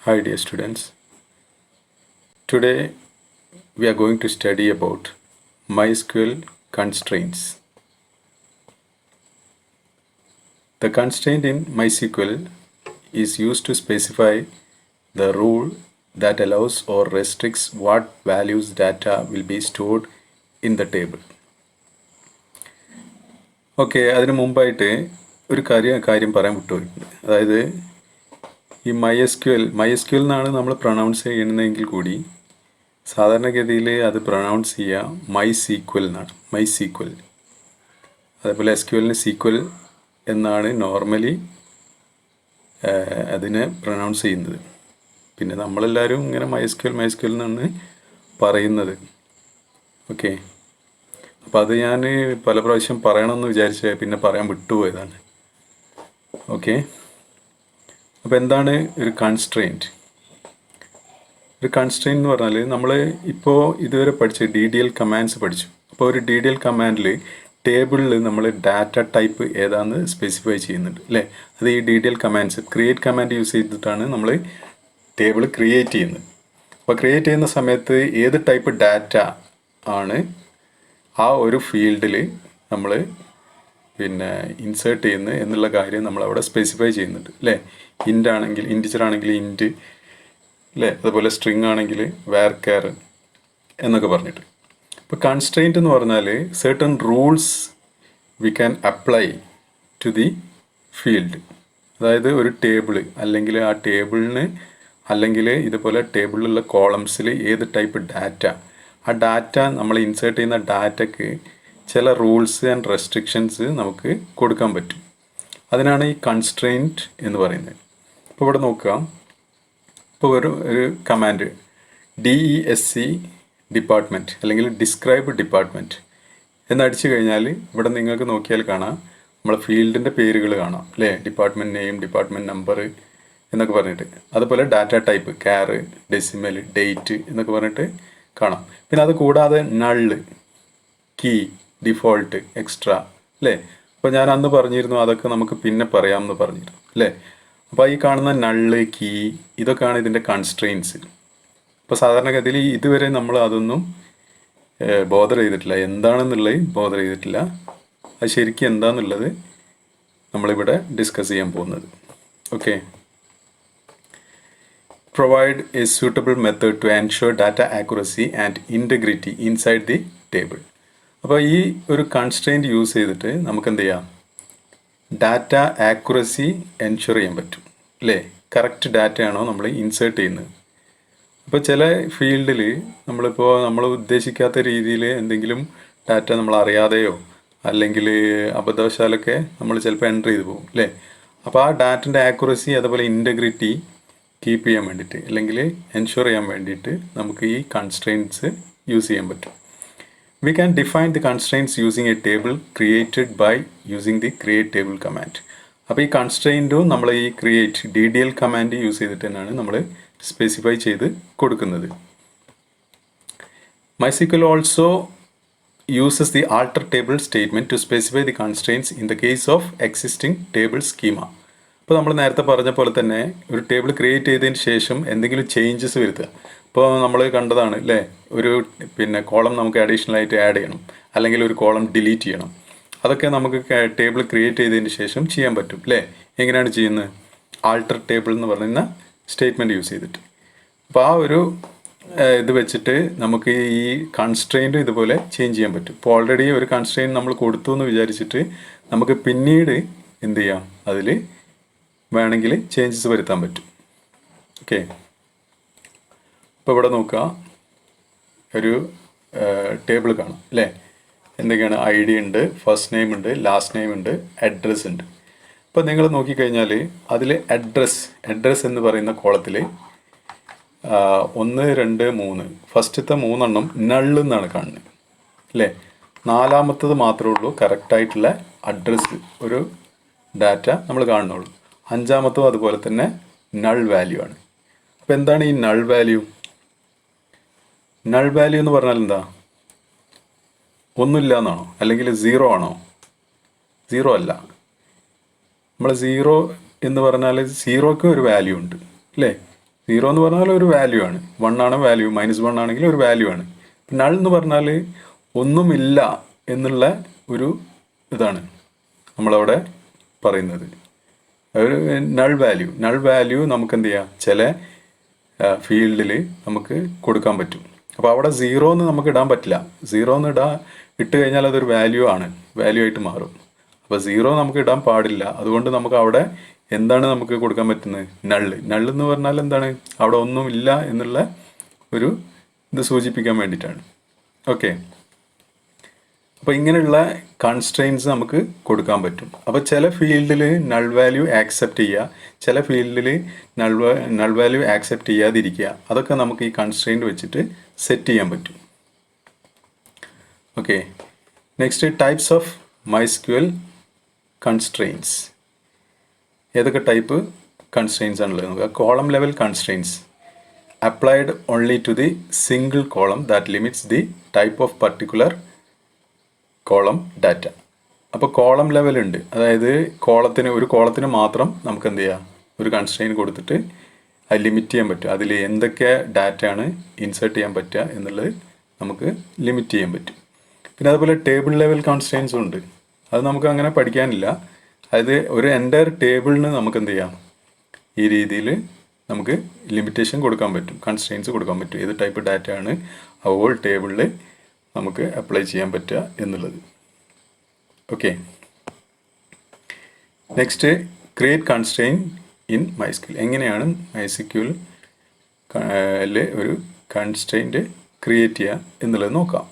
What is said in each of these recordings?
Hi dear students, today we are going to study about MySQL constraints. The constraint in MySQL is used to specify the rule that allows or restricts what values data will be stored in the table. Okay, അതിന് മുമ്പായിട്ട് ഒരു കാര്യം പറയാൻ വിട്ടുപോയിട്ടുണ്ട്. അതായത് ഈ MySQL എന്നാണ് നമ്മൾ pronounce ചെയ്യുന്നതെങ്കിൽ കൂടി സാധാരണഗതിയിൽ അത് പ്രൊണൗൺസ് ചെയ്യുക MySQL എന്നാണ്. MySQL. അതേപോലെ SQLന് സീക്വൽ എന്നാണ് നോർമലി അതിനെ പ്രൊനൗൺസ് ചെയ്യുന്നത്. പിന്നെ നമ്മളെല്ലാവരും ഇങ്ങനെ MySQL എന്നാണ് പറയുന്നത്. ഓക്കെ, അപ്പോൾ അത് ഞാൻ പല പ്രാവശ്യം പറയണമെന്ന് വിചാരിച്ച് പിന്നെ പറയാൻ വിട്ടുപോയതാണ്. ഓക്കെ, അപ്പോൾ എന്താണ് ഒരു കൺസ്ട്രെയിൻറ്റ്? ഒരു കൺസ്ട്രെയിൻറ്റ് എന്ന് പറഞ്ഞാൽ നമ്മൾ ഇപ്പോൾ ഇതുവരെ പഠിച്ച DDL കമാൻഡ്സ് പഠിച്ചു. അപ്പോൾ ഒരു DDL കമാൻഡിൽ ടേബിളിൽ നമ്മൾ ഡാറ്റ ടൈപ്പ് ഏതാണെന്ന് സ്പെസിഫൈ ചെയ്യുന്നുണ്ട് അല്ലേ. അത് ഈ DDL commands create command use ചെയ്തിട്ടാണ് നമ്മൾ ടേബിൾ ക്രിയേറ്റ് ചെയ്യുന്നത്. അപ്പോൾ ക്രിയേറ്റ് ചെയ്യുന്ന സമയത്ത് ഏത് ടൈപ്പ് ഡാറ്റ ആണ് ആ ഒരു ഫീൽഡിൽ നമ്മൾ ഇൻസേർട്ട് ചെയ്യുന്നത് എന്നുള്ള കാര്യം നമ്മളവിടെ സ്പെസിഫൈ ചെയ്യുന്നുണ്ട് അല്ലേ. ഇൻറ്റിജർ ആണെങ്കിൽ ഇൻറ്റ് അല്ലേ, അതുപോലെ സ്ട്രിങ് ആണെങ്കിൽ varchar എന്നൊക്കെ പറഞ്ഞിട്ട്. ഇപ്പോൾ കൺസ്ട്രെയിൻറ്റ് എന്ന് പറഞ്ഞാൽ certain rules we can apply to the field. അതായത് ഒരു ടേബിൾ അല്ലെങ്കിൽ ആ ടേബിളിന് അല്ലെങ്കിൽ ഇതുപോലെ ടേബിളിലുള്ള കോളംസിൽ ഏത് ടൈപ്പ് ഡാറ്റ, ആ ഡാറ്റ നമ്മൾ ഇൻസേർട്ട് ചെയ്യുന്ന ഡാറ്റയ്ക്ക് ചില റൂൾസ് ആൻഡ് റെസ്ട്രിക്ഷൻസ് നമുക്ക് കൊടുക്കാൻ പറ്റും. അതിനാണ് ഈ കൺസ്ട്രെയിൻറ്റ് എന്ന് പറയുന്നത്. ഇപ്പോൾ ഇവിടെ നോക്കുക, ഇപ്പോൾ ഒരു കമാൻഡ് DESC ഡിപ്പാർട്ട്മെൻറ്റ് അല്ലെങ്കിൽ ഡിസ്ക്രൈബ് ഡിപ്പാർട്ട്മെൻറ്റ് എന്നടിച്ചു കഴിഞ്ഞാൽ ഇവിടെ നിങ്ങൾക്ക് നോക്കിയാൽ കാണാം നമ്മൾ ഫീൽഡിൻ്റെ പേരുകൾ കാണാം അല്ലേ. ഡിപ്പാർട്ട്മെൻറ്റ് നെയിം, ഡിപ്പാർട്ട്മെൻറ്റ് നമ്പർ എന്നൊക്കെ പറഞ്ഞിട്ട്, അതുപോലെ ഡാറ്റ ടൈപ്പ് ക്യാർ, ഡെസിമൽ, ഡേറ്റ് എന്നൊക്കെ പറഞ്ഞിട്ട് കാണാം. പിന്നെ അത് കൂടാതെ നള്ള്, കീ, ഡിഫോൾട്ട്, എക്സ്ട്രാ അല്ലേ. അപ്പോൾ ഞാൻ അന്ന് പറഞ്ഞിരുന്നു അതൊക്കെ നമുക്ക് പിന്നെ പറയാമെന്ന് പറഞ്ഞിരുന്നു അല്ലേ. അപ്പോൾ ഈ കാണുന്ന നള്ള്, കീ ഇതൊക്കെയാണ് ഇതിൻ്റെ കൺസ്ട്രെയിൻസ്. അപ്പോൾ സാധാരണഗതിയിൽ ഇതുവരെ നമ്മൾ അതൊന്നും ബോദർ ചെയ്തിട്ടില്ല, എന്താണെന്നുള്ളത് ബോദർ ചെയ്തിട്ടില്ല. അത് ശരിക്കും എന്താണെന്നുള്ളത് നമ്മളിവിടെ ഡിസ്കസ് ചെയ്യാൻ പോകുന്നത്. Okay, provide a suitable method to ensure data accuracy and integrity inside the table. അപ്പോൾ ഈ ഒരു കൺസ്ട്രെയിൻറ്റ് യൂസ് ചെയ്തിട്ട് നമുക്ക് എന്ത് ചെയ്യാം, ഡാറ്റ ആക്യുറസി എൻഷുർ ചെയ്യാൻ പറ്റും അല്ലേ. കറക്റ്റ് ഡാറ്റയാണോ നമ്മൾ ഇൻസേർട്ട് ചെയ്യുന്നത്. അപ്പോൾ ചില ഫീൽഡിൽ നമ്മൾ ഉദ്ദേശിക്കാത്ത രീതിയിൽ എന്തെങ്കിലും ഡാറ്റ നമ്മൾ അറിയാതെയോ അല്ലെങ്കിൽ അബദ്ധവശാലൊക്കെ നമ്മൾ ചിലപ്പോൾ എൻ്റർ ചെയ്ത് പോകും അല്ലേ. അപ്പോൾ ആ ഡാറ്റൻ്റെ ആക്യുറസി അതുപോലെ ഇൻറ്റഗ്രിറ്റി കീപ്പ് ചെയ്യാൻ വേണ്ടിയിട്ട് അല്ലെങ്കിൽ എൻഷുർ ചെയ്യാൻ വേണ്ടിയിട്ട് നമുക്ക് ഈ കൺസ്ട്രെയിൻറ്റ്സ് യൂസ് ചെയ്യാൻ പറ്റും. We can define the constraints using a table created by using the create table command. അപ്പോൾ ഈ കൺസ്ട്രെയിൻറ്റും നമ്മൾ ഈ ക്രിയേറ്റ് DDL കമാൻഡ് യൂസ് ചെയ്തിട്ട് തന്നെയാണ് നമ്മൾ സ്പെസിഫൈ ചെയ്ത് കൊടുക്കുന്നത്. MySQL also uses the alter table statement to specify the constraints in the case of existing table schema. ഇപ്പോൾ നമ്മൾ നേരത്തെ പറഞ്ഞ പോലെ തന്നെ ഒരു ടേബിൾ ക്രിയേറ്റ് ചെയ്തതിന് ശേഷം എന്തെങ്കിലും ചേഞ്ചസ് വരുത്തുക. ഇപ്പോൾ നമ്മൾ കണ്ടതാണ് അല്ലേ, ഒരു കോളം നമുക്ക് അഡീഷണൽ ആയിട്ട് ആഡ് ചെയ്യണം അല്ലെങ്കിൽ ഒരു കോളം ഡിലീറ്റ് ചെയ്യണം. അതൊക്കെ നമുക്ക് ടേബിൾ ക്രിയേറ്റ് ചെയ്തതിന് ശേഷം ചെയ്യാൻ പറ്റും അല്ലേ. എങ്ങനെയാണ് ചെയ്യുന്നത്? ആൾട്ടർ ടേബിൾ എന്ന് പറയുന്ന സ്റ്റേറ്റ്മെൻറ്റ് യൂസ് ചെയ്തിട്ട്. അപ്പോൾ ആ ഒരു ഇത് വെച്ചിട്ട് നമുക്ക് ഈ കൺസ്ട്രെയിൻറ്റ് ഇതുപോലെ ചേഞ്ച് ചെയ്യാൻ പറ്റും. ഇപ്പോൾ ഓൾറെഡി ഒരു കൺസ്ട്രെയിൻറ്റ് നമ്മൾ കൊടുത്തു എന്ന് വിചാരിച്ചിട്ട് നമുക്ക് പിന്നീട് എന്ത് ചെയ്യാം, അതിൽ വേണമെങ്കിൽ ചേഞ്ചസ് വരുത്താൻ പറ്റും. ഓക്കെ, ഇപ്പോൾ ഇവിടെ നോക്കുക, ഒരു ടേബിൾ കാണാം അല്ലേ. എന്തൊക്കെയാണ്? ID ഉണ്ട്, ഫസ്റ്റ് നെയിം ഉണ്ട്, ലാസ്റ്റ് നെയിം ഉണ്ട്, അഡ്രസ്സ് ഉണ്ട്. ഇപ്പോൾ നിങ്ങൾ നോക്കിക്കഴിഞ്ഞാൽ അതിൽ അഡ്രസ്സ് എന്ന് പറയുന്ന കോളത്തിൽ 1, 2, 3 ഫസ്റ്റത്തെ 3 നള്ള് എന്നാണ് കാണുന്നത് അല്ലേ. 4-മത്തത് മാത്രമേ ഉള്ളൂ കറക്റ്റായിട്ടുള്ള അഡ്രസ്സ് ഒരു ഡാറ്റ നമ്മൾ കാണുന്നുള്ളൂ. 5-മത്തതും അതുപോലെ തന്നെ നൾ വാല്യൂ ആണ്. അപ്പോൾ എന്താണ് ഈ നൾ വാല്യൂ? നൾ വാല്യൂ എന്ന് പറഞ്ഞാൽ എന്താ? ഒന്നുമില്ല എന്നാണോ അല്ലെങ്കിൽ 0 ആണോ? 0 അല്ല. നമ്മൾ 0 എന്ന് പറഞ്ഞാൽ 0ക്ക് ഒരു വാല്യൂ ഉണ്ട് അല്ലേ. 0 എന്ന് പറഞ്ഞാൽ ഒരു വാല്യൂ ആണ്, 1 ആണ് വാല്യൂ, -1 ആണെങ്കിൽ ഒരു വാല്യൂ ആണ്. നൾ എന്ന് പറഞ്ഞാൽ ഒന്നുമില്ല എന്നുള്ള ഒരു ഇതാണ് നമ്മളവിടെ പറയുന്നത്. ഒരു നൾ വാല്യൂ നമുക്ക് എന്ത് ചെയ്യാം, ചില ഫീൽഡിൽ നമുക്ക് കൊടുക്കാൻ പറ്റും. അപ്പോൾ അവിടെ 0 എന്ന് നമുക്ക് ഇടാൻ പറ്റില്ല. 0 എന്ന് ഇട്ട് കഴിഞ്ഞാൽ അതൊരു വാല്യൂ ആയിട്ട് മാറും. അപ്പോൾ 0 നമുക്ക് ഇടാൻ പാടില്ല. അതുകൊണ്ട് നമുക്ക് അവിടെ എന്താണ് നമുക്ക് കൊടുക്കാൻ പറ്റുന്നത്, നൾ എന്ന് പറഞ്ഞാൽ എന്താണ്, അവിടെ ഒന്നുമില്ല എന്നുള്ള ഒരു ഇത് സൂചിപ്പിക്കാൻ വേണ്ടിയിട്ടാണ്. ഓക്കെ, അപ്പോൾ ഇങ്ങനെയുള്ള കൺസ്ട്രെയിൻസ് നമുക്ക് കൊടുക്കാൻ പറ്റും. അപ്പോൾ ചില ഫീൽഡിൽ നൾ വാല്യൂ ആക്സെപ്റ്റ് ചെയ്യുക, ചില ഫീൽഡിൽ നൾ വാല്യൂ ആക്സെപ്റ്റ് ചെയ്യാതിരിക്കുക. അതൊക്കെ നമുക്ക് ഈ കൺസ്ട്രെയിൻറ്റ് വെച്ചിട്ട് സെറ്റ് ചെയ്യാൻ പറ്റും. Okay, next types of MySQL constraints. ഏതൊക്കെ ടൈപ്പ് കൺസ്ട്രെയിൻസ് ആണുള്ളത് നോക്കുക. Column level constraints applied only to the single column that limits the type of particular column data. അപ്പോൾ കോളം ലെവൽ ഉണ്ട്, അതായത് ഒരു കോളത്തിന് മാത്രം നമുക്ക് എന്ത് ചെയ്യാം, ഒരു കൺസ്ട്രെയിൻ കൊടുത്തിട്ട് അത് ലിമിറ്റ് ചെയ്യാൻ പറ്റും. അതിൽ എന്തൊക്കെ ഡാറ്റയാണ് ഇൻസേർട്ട് ചെയ്യാൻ പറ്റുക എന്നുള്ളത് നമുക്ക് ലിമിറ്റ് ചെയ്യാൻ പറ്റും. പിന്നെ അതുപോലെ ടേബിൾ ലെവൽ കൺസ്ട്രെയിൻസും ഉണ്ട്. അത് നമുക്ക് അങ്ങനെ പഠിക്കാനില്ല. അതായത് ഒരു എൻ്റയർ ടേബിളിന് നമുക്ക് എന്ത് ചെയ്യാം, ഈ രീതിയിൽ നമുക്ക് ലിമിറ്റേഷൻ കൊടുക്കാൻ പറ്റും, കൺസ്ട്രെയിൻസ് കൊടുക്കാൻ പറ്റും. ഏത് ടൈപ്പ് ഡാറ്റയാണ് ആ ഹോൾ ടേബിളിൽ നമുക്ക് അപ്ലൈ ചെയ്യാൻ പറ്റുക എന്നുള്ളത്. Okay, next create constrain in MySQL. എങ്ങനെയാണ് MySQL ഒരു കൺസ്ട്രെയിൻറ്റ് ക്രിയേറ്റ് ചെയ്യുക എന്നുള്ളത് നോക്കാം.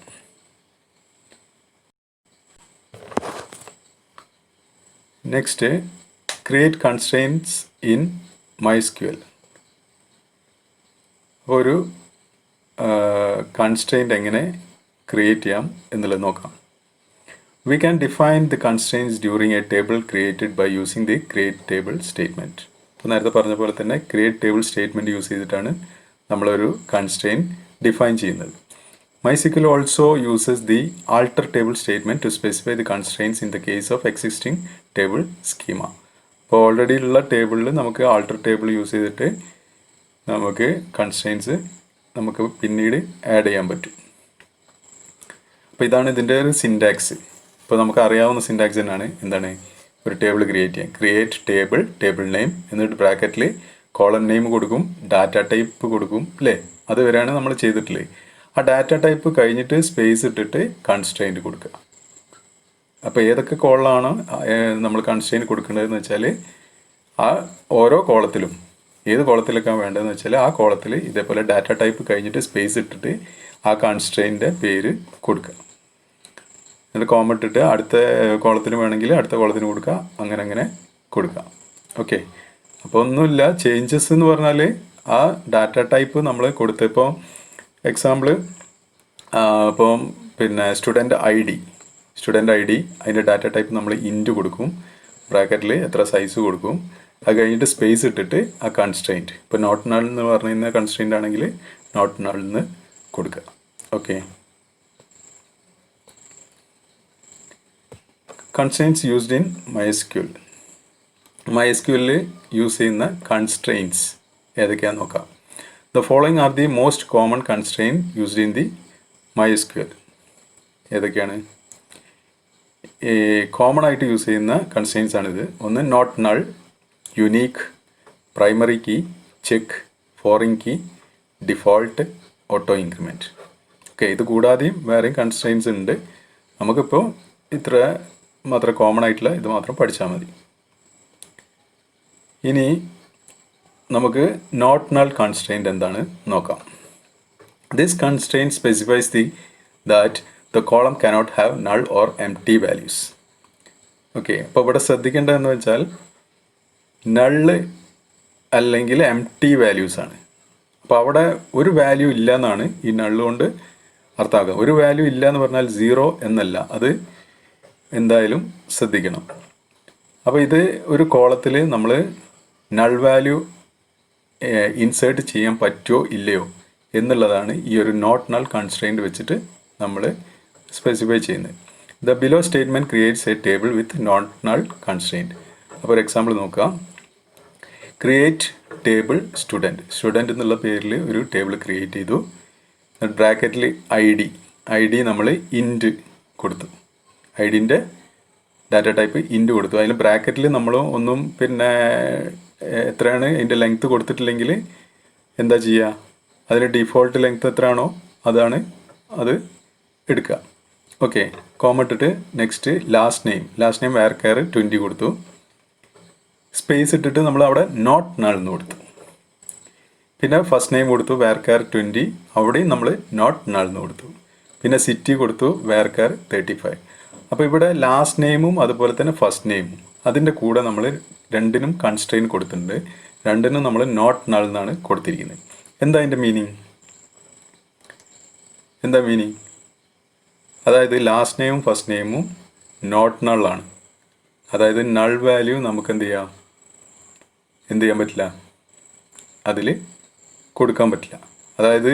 Next create constraints in MySQL. അപ്പോൾ ഒരു കൺസ്ട്രെയിൻറ്റ് എങ്ങനെ ക്രിയേറ്റ് ചെയ്യാം എന്നുള്ളത് നോക്കാം. We can define the constraints during a table created by using the create table statement. അപ്പോൾ നേരത്തെ പറഞ്ഞ പോലെ തന്നെ create table statement യൂസ് ചെയ്തിട്ടാണ് നമ്മളൊരു കൺസ്ട്രെയിൻ ഡിഫൈൻ ചെയ്യുന്നത്. MySQL also uses the alter table statement to specify the constraints in the case of existing table schema. അപ്പോൾ already ഉള്ള ടേബിളിൽ നമുക്ക് ആൾട്ടർ ടേബിൾ യൂസ് ചെയ്തിട്ട് നമുക്ക് കൺസ്ട്രെയിൻസ് നമുക്ക് പിന്നീട് ആഡ് ചെയ്യാൻ പറ്റും. അപ്പോൾ ഇതാണ് ഇതിൻ്റെ ഒരു സിൻറ്റാക്സ്. ഇപ്പോൾ നമുക്ക് അറിയാവുന്ന സിൻറ്റാക്സ് തന്നെയാണ്. എന്താണ്, ഒരു ടേബിൾ ക്രിയേറ്റ് ചെയ്യാം, ക്രിയേറ്റ് ടേബിൾ നെയിം, എന്നിട്ട് ബ്രാക്കറ്റിൽ കോളം നെയിം കൊടുക്കും, ഡാറ്റ ടൈപ്പ് കൊടുക്കും, അല്ലേ? അതുവരെയാണ് നമ്മൾ ചെയ്തിട്ടുള്ളത്. ആ ഡാറ്റ ടൈപ്പ് കഴിഞ്ഞിട്ട് സ്പേസ് ഇട്ടിട്ട് കൺസ്ട്രെയിൻറ്റ് കൊടുക്കുക. അപ്പോൾ ഏതൊക്കെ കോളമാണ് നമ്മൾ കൺസ്ട്രെയിൻറ്റ് കൊടുക്കേണ്ടതെന്ന് വെച്ചാൽ ആ ഓരോ കോളത്തിലും ഏത് കോളത്തിലേക്കാണ് വേണ്ടതെന്ന് വെച്ചാൽ ആ കോളത്തിൽ ഇതേപോലെ ഡാറ്റ ടൈപ്പ് കഴിഞ്ഞിട്ട് സ്പേസ് ഇട്ടിട്ട് ആ കൺസ്ട്രെയിൻ്റെ പേര് കൊടുക്കുക. എന്നിട്ട് കോമ ഇട്ടിട്ട് അടുത്ത കോളത്തിന് വേണമെങ്കിൽ അടുത്ത കോളത്തിന് കൊടുക്കുക, അങ്ങനെ കൊടുക്കുക. ഓക്കെ, അപ്പോൾ ഒന്നുമില്ല, ചേഞ്ചസ് എന്ന് പറഞ്ഞാൽ ആ ഡാറ്റ ടൈപ്പ് നമ്മൾ കൊടുത്ത്, ഇപ്പോൾ എക്സാമ്പിൾ ഇപ്പം പിന്നെ സ്റ്റുഡൻറ്റ് ഐ ഡി അതിൻ്റെ ഡാറ്റ ടൈപ്പ് നമ്മൾ ഇൻറ്റ് കൊടുക്കും, ബ്രാക്കറ്റിൽ എത്ര സൈസ് കൊടുക്കും, അത് കഴിഞ്ഞിട്ട് സ്പേസ് ഇട്ടിട്ട് ആ കൺസ്ട്രെയിൻറ്റ്, ഇപ്പോൾ നോട്ട് നൾ എന്ന് പറഞ്ഞിരുന്ന കൺസ്ട്രെയിൻ്റ് ആണെങ്കിൽ നോട്ട് നൾ എന്ന് കൊടുക്കുക. Okay, constraints used in MySQL. MySQL use ചെയ്യുന്ന കൺസ്ട്രെയിൻസ് ഏതൊക്കെയാണെന്ന് നോക്കാം. The following are the most common constraint used in the MySQL. ഏതൊക്കെയാണ് കോമൺ ആയിട്ട് യൂസ് ചെയ്യുന്ന കൺസ്ട്രെയിൻസ് ആണിത്. ഒന്ന് not null, unique, primary key, check, foreign key, default, auto increment. Okay, ഇത് കൂടാതെയും വേറെയും കൺസ്ട്രെയിൻസ് ഉണ്ട്. നമുക്കിപ്പോൾ ഇത്ര മാത്രം കോമൺ ആയിട്ടുള്ള ഇത് മാത്രം പഠിച്ചാൽ മതി. ഇനി നമുക്ക് നോട്ട് നൾ കൺസ്ട്രെയിൻറ്റ് എന്താണ് നോക്കാം. This constraint specifies that the column cannot have null or empty values. Okay, അപ്പോൾ ഇവിടെ ശ്രദ്ധിക്കേണ്ടതെന്ന് വെച്ചാൽ നള്ള് അല്ലെങ്കിൽ എംപ്റ്റി വാല്യൂസ് ആണ്. അപ്പോൾ അവിടെ ഒരു വാല്യൂ ഇല്ല എന്നാണ് ഈ നള്ള് കൊണ്ട് അർത്ഥമാക്കുക. ഒരു വാല്യൂ ഇല്ല എന്ന് പറഞ്ഞാൽ 0 എന്നല്ല, അത് എന്തായാലും ശ്രദ്ധിക്കണം. അപ്പോൾ ഇത് ഒരു കോളത്തിൽ നമ്മൾ നൾ വാല്യൂ ഇൻസേർട്ട് ചെയ്യാൻ പറ്റുമോ ഇല്ലയോ എന്നുള്ളതാണ് ഈ ഒരു നോട്ട് നൾ കൺസ്ട്രെയിൻറ്റ് വെച്ചിട്ട് നമ്മൾ സ്പെസിഫൈ ചെയ്യുന്നത്. The below statement creates a table with not null constraint. അപ്പോൾ ഒരു എക്സാമ്പിൾ നോക്കാം. ക്രിയേറ്റ് ടേബിൾ സ്റ്റുഡൻറ്റ് എന്നുള്ള പേരിൽ ഒരു ടേബിൾ ക്രിയേറ്റ് ചെയ്തു. ബ്രാക്കറ്റിൽ ഐ ഡി നമ്മൾ ഇൻറ്റ് കൊടുത്തു. ഐഡിൻ്റെ ഡാറ്റ ടൈപ്പ് ഇൻറ്റ് കൊടുത്തു. അതിൽ ബ്രാക്കറ്റിൽ നമ്മൾ ഒന്നും പിന്നെ എത്രയാണ് അതിൻ്റെ ലെങ്ത്ത് കൊടുത്തിട്ടില്ലെങ്കിൽ എന്താ ചെയ്യുക, അതിന് ഡിഫോൾട്ട് ലെങ്ത്ത് എത്രയാണോ അതാണ് അത് എടുക്കുക. ഓക്കെ, കോമ ഇട്ടിട്ട് നെക്സ്റ്റ് ലാസ്റ്റ് നെയിം വേർക്കെയർ 20 കൊടുത്തു. സ്പേസ് ഇട്ടിട്ട് നമ്മൾ അവിടെ നോട്ട് നൾ എന്ന് കൊടുത്തു. പിന്നെ ഫസ്റ്റ് നെയിം കൊടുത്തു വേർക്കെയർ 20, അവിടെയും നമ്മൾ നോട്ട് നൾ എന്ന് കൊടുത്തു. പിന്നെ സിറ്റി കൊടുത്തു വേർക്കെയർ 35. അപ്പോൾ ഇവിടെ ലാസ്റ്റ് നെയിമും അതുപോലെ തന്നെ ഫസ്റ്റ് നെയിമും അതിൻ്റെ കൂടെ നമ്മൾ രണ്ടിനും കൺസ്ട്രെയിൻ കൊടുത്തിട്ടുണ്ട്. രണ്ടിനും നമ്മൾ നോട്ട് നൾ എന്നാണ് കൊടുത്തിരിക്കുന്നത്. എന്താ അതിൻ്റെ മീനിങ്? അതായത് ലാസ്റ്റ് നെയിമും ഫസ്റ്റ് നെയിമും നോട്ട് നൾ ആണ്. അതായത് നൾ വാല്യൂ നമുക്ക് എന്ത് ചെയ്യാൻ പറ്റില്ല, അതിൽ കൊടുക്കാൻ പറ്റില്ല. അതായത്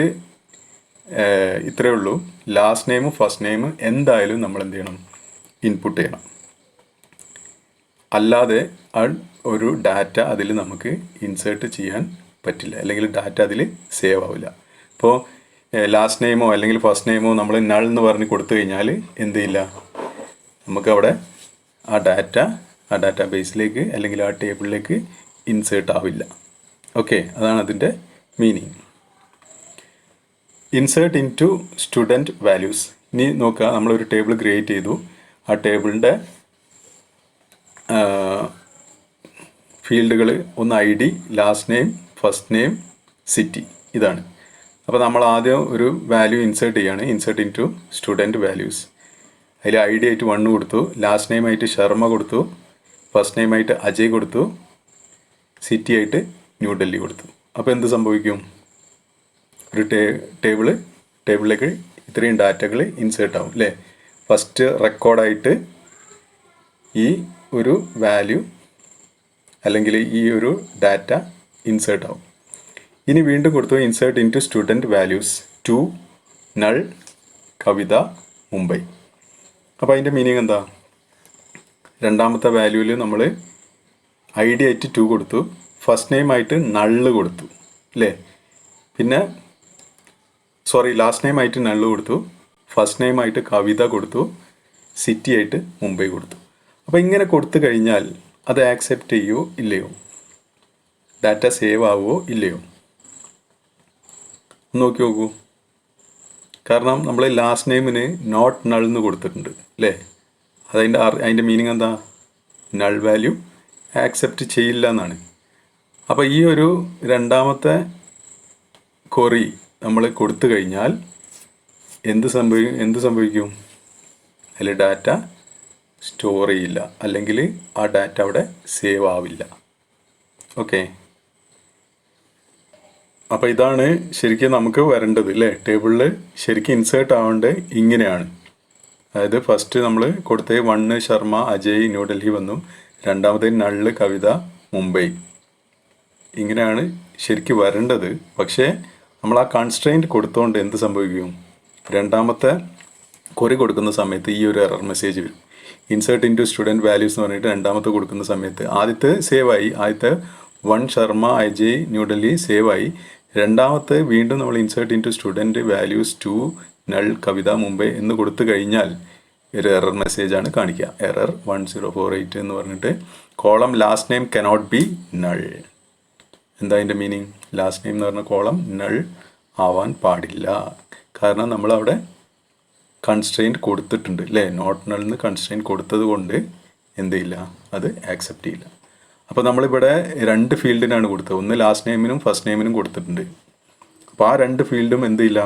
ഇത്രയേ ഉള്ളൂ, ലാസ്റ്റ് നെയിമും ഫസ്റ്റ് നെയിമും എന്തായാലും നമ്മൾ എന്ത് ചെയ്യണം, ഇൻപുട്ട് ചെയ്യണം. അല്ലാതെ ഒരു ഡാറ്റ അതിൽ നമുക്ക് ഇൻസേർട്ട് ചെയ്യാൻ പറ്റില്ല, അല്ലെങ്കിൽ ഡാറ്റ അതിൽ സേവ് ആവില്ല. ഇപ്പോൾ ലാസ്റ്റ് നെയിമോ അല്ലെങ്കിൽ ഫസ്റ്റ് നെയിമോ നമ്മൾ നൾ എന്ന് പറഞ്ഞ് കൊടുത്തു കഴിഞ്ഞാൽ എന്ത് ചെയ്യില്ല, നമുക്കവിടെ ആ ഡാറ്റ ബേസിലേക്ക് അല്ലെങ്കിൽ ആ ടേബിളിലേക്ക് ഇൻസേർട്ട് ആവില്ല. ഓക്കെ, അതാണ് അതിൻ്റെ meaning. Insert into student values. ഇനി നോക്കുക, നമ്മളൊരു ടേബിൾ ക്രിയേറ്റ് ചെയ്തു. ആ ടേബിളിൻ്റെ ഫീൽഡുകൾ ഒന്ന് I D, last name, first name, city, ഇതാണ്. അപ്പോൾ നമ്മൾ ആദ്യം ഒരു വാല്യൂ ഇൻസേർട്ട് ചെയ്യാണ്. Insert into student values. അതിൽ ഐ ഡി ആയിട്ട് 1 കൊടുത്തു, ലാസ്റ്റ് നെയിം ആയിട്ട് ശർമ്മ കൊടുത്തു, ഫസ്റ്റ് നെയിം ആയിട്ട് അജയ് കൊടുത്തു, സിറ്റി ആയിട്ട് ന്യൂഡൽഹി കൊടുത്തു. അപ്പോൾ എന്ത് സംഭവിക്കും, ഒരു ടേബിളിലേക്ക് ഇത്രയും ഡാറ്റകൾ ഇൻസേർട്ട് ആവും അല്ലേ. ഫസ്റ്റ് റെക്കോർഡായിട്ട് ഈ ഒരു വാല്യൂ അല്ലെങ്കിൽ ഈ ഒരു ഡാറ്റ ഇൻസേർട്ട് ആവും. ഇനി വീണ്ടും കൊടുത്തു insert into student values two null Kavitha Mumbai. അപ്പോൾ അതിൻ്റെ മീനിങ് എന്താ, രണ്ടാമത്തെ വാല്യൂവിൽ നമ്മൾ ഐ ഡി ആയിട്ട് 2 കൊടുത്തു, ഫസ്റ്റ് നെയിം ആയിട്ട് നള്ള് കൊടുത്തു അല്ലേ. പിന്നെ ലാസ്റ്റ് നെയിം ആയിട്ട് നള്ള് കൊടുത്തു, ഫസ്റ്റ് നെയിം ആയിട്ട് കവിത കൊടുത്തു, സിറ്റി ആയിട്ട് മുംബൈ കൊടുത്തു. അപ്പോൾ ഇങ്ങനെ കൊടുത്തു കഴിഞ്ഞാൽ അത് ആക്സെപ്റ്റ് ചെയ്യുമോ ഇല്ലയോ, ഡാറ്റ സേവ് ആവുമോ ഇല്ലയോ, നോക്കി നോക്കൂ. കാരണം നമ്മൾ ലാസ്റ്റ് നെയിമിന് നോട്ട് നൾ എന്ന് കൊടുത്തിട്ടുണ്ട് അല്ലേ. അതിൻ്റെ മീനിങ് എന്താ, നൾ വാല്യൂ ആക്സെപ്റ്റ് ചെയ്യില്ല എന്നാണ്. അപ്പോൾ ഈ ഒരു രണ്ടാമത്തെ ക്വറി നമ്മൾ കൊടുത്തു കഴിഞ്ഞാൽ എന്ത് സംഭവിക്കും, അതിൽ ഡാറ്റ സ്റ്റോർ ചെയ്യില്ല, അല്ലെങ്കിൽ ആ ഡാറ്റ അവിടെ സേവ് ആവില്ല. ഓക്കെ, അപ്പോൾ ഇതാണ് ശരിക്കും നമുക്ക് വരേണ്ടത് അല്ലേ. ടേബിളിൽ ശരിക്കും ഇൻസേർട്ട് ആവേണ്ടത് ഇങ്ങനെയാണ്. അതായത് ഫസ്റ്റ് നമ്മൾ കൊടുത്ത 1 ശർമ്മ അജയ് ന്യൂഡൽഹി വന്നു, രണ്ടാമത്തെ നള്ള് കവിത മുംബൈ, ഇങ്ങനെയാണ് ശരിക്കും വരേണ്ടത്. പക്ഷേ നമ്മൾ ആ കൺസ്ട്രെയിൻറ്റ് കൊടുത്തുകൊണ്ട് എന്ത് സംഭവിക്കും, രണ്ടാമത്തെ ക്വറി കൊടുക്കുന്ന സമയത്ത് ഈ ഒരു എറർ മെസ്സേജ് വരും. Insert into student values എന്ന് പറഞ്ഞിട്ട് രണ്ടാമത്തെ കൊടുക്കുന്ന സമയത്ത് ആദ്യത്തെ സേവായി, ആദ്യത്തെ 1 ശർമ്മ അജയ് ന്യൂഡൽഹി സേവായി, രണ്ടാമത്തെ വീണ്ടും നമ്മൾ insert into student values 2 null Kavitha Mumbai എന്ന് കൊടുത്തു കഴിഞ്ഞാൽ ഒരു എറർ മെസ്സേജാണ് കാണിക്കുക. എറർ 1048 എന്ന് പറഞ്ഞിട്ട് column last name cannot be null. എന്താ അതിൻ്റെ മീനിങ്, ലാസ്റ്റ് നെയിം എന്ന് പറഞ്ഞ കോളം നൾ ആവാൻ പാടില്ല. കാരണം നമ്മളവിടെ കൺസ്ട്രെയിൻറ്റ് കൊടുത്തിട്ടുണ്ട് അല്ലേ, നോട്ട് നൾ എന്ന് കൺസ്ട്രെയിൻറ്റ് കൊടുത്തത് കൊണ്ട് എന്ത് ചെയ്യില്ല, അത് ആക്സെപ്റ്റ് ചെയ്യില്ല. അപ്പോൾ നമ്മളിവിടെ 2 ഫീൽഡിനാണ് കൊടുത്തത്, ഒന്ന് ലാസ്റ്റ് നെയിമിനും ഫസ്റ്റ് നെയിമിനും കൊടുത്തിട്ടുണ്ട്. അപ്പോൾ ആ 2 ഫീൽഡും എന്ത് ചെയ്യില്ല,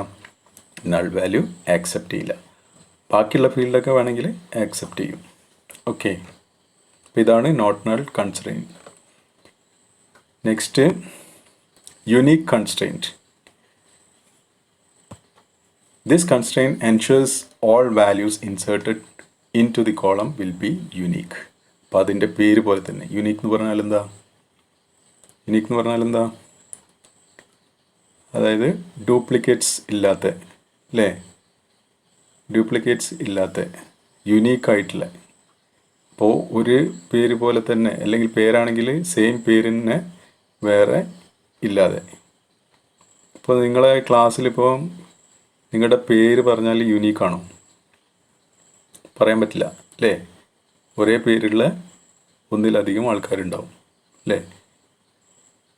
നൾ വാല്യൂ ആക്സെപ്റ്റ് ചെയ്യില്ല. ബാക്കിയുള്ള ഫീൽഡൊക്കെ വേണമെങ്കിൽ ആക്സെപ്റ്റ് ചെയ്യും. ഓക്കെ, അപ്പോൾ ഇതാണ് not null constraint. Next unique constraint. This constraint ensures all values inserted into the column will be unique. അപ്പോൾ അതിൻ്റെ പേര് പോലെ തന്നെ യുണീക്ക് എന്ന് പറഞ്ഞാൽ എന്താ, അതായത് ഡ്യൂപ്ലിക്കേറ്റ്സ് ഇല്ലാത്ത അല്ലേ, യുണീക്കായിട്ടുള്ള. അപ്പോൾ ഒരു പേര് പോലെ തന്നെ, അല്ലെങ്കിൽ പേരാണെങ്കിൽ സെയിം പേരിനെ വേറെ ഇല്ലാതെ. ഇപ്പോൾ നിങ്ങളെ ക്ലാസ്സിലിപ്പോൾ നിങ്ങളുടെ പേര് പറഞ്ഞാൽ യുണീക്കാണോ? പറയാൻ പറ്റില്ല അല്ലേ? ഒരേ പേരുള്ള ഒന്നിലധികം ആൾക്കാരുണ്ടാവും അല്ലേ?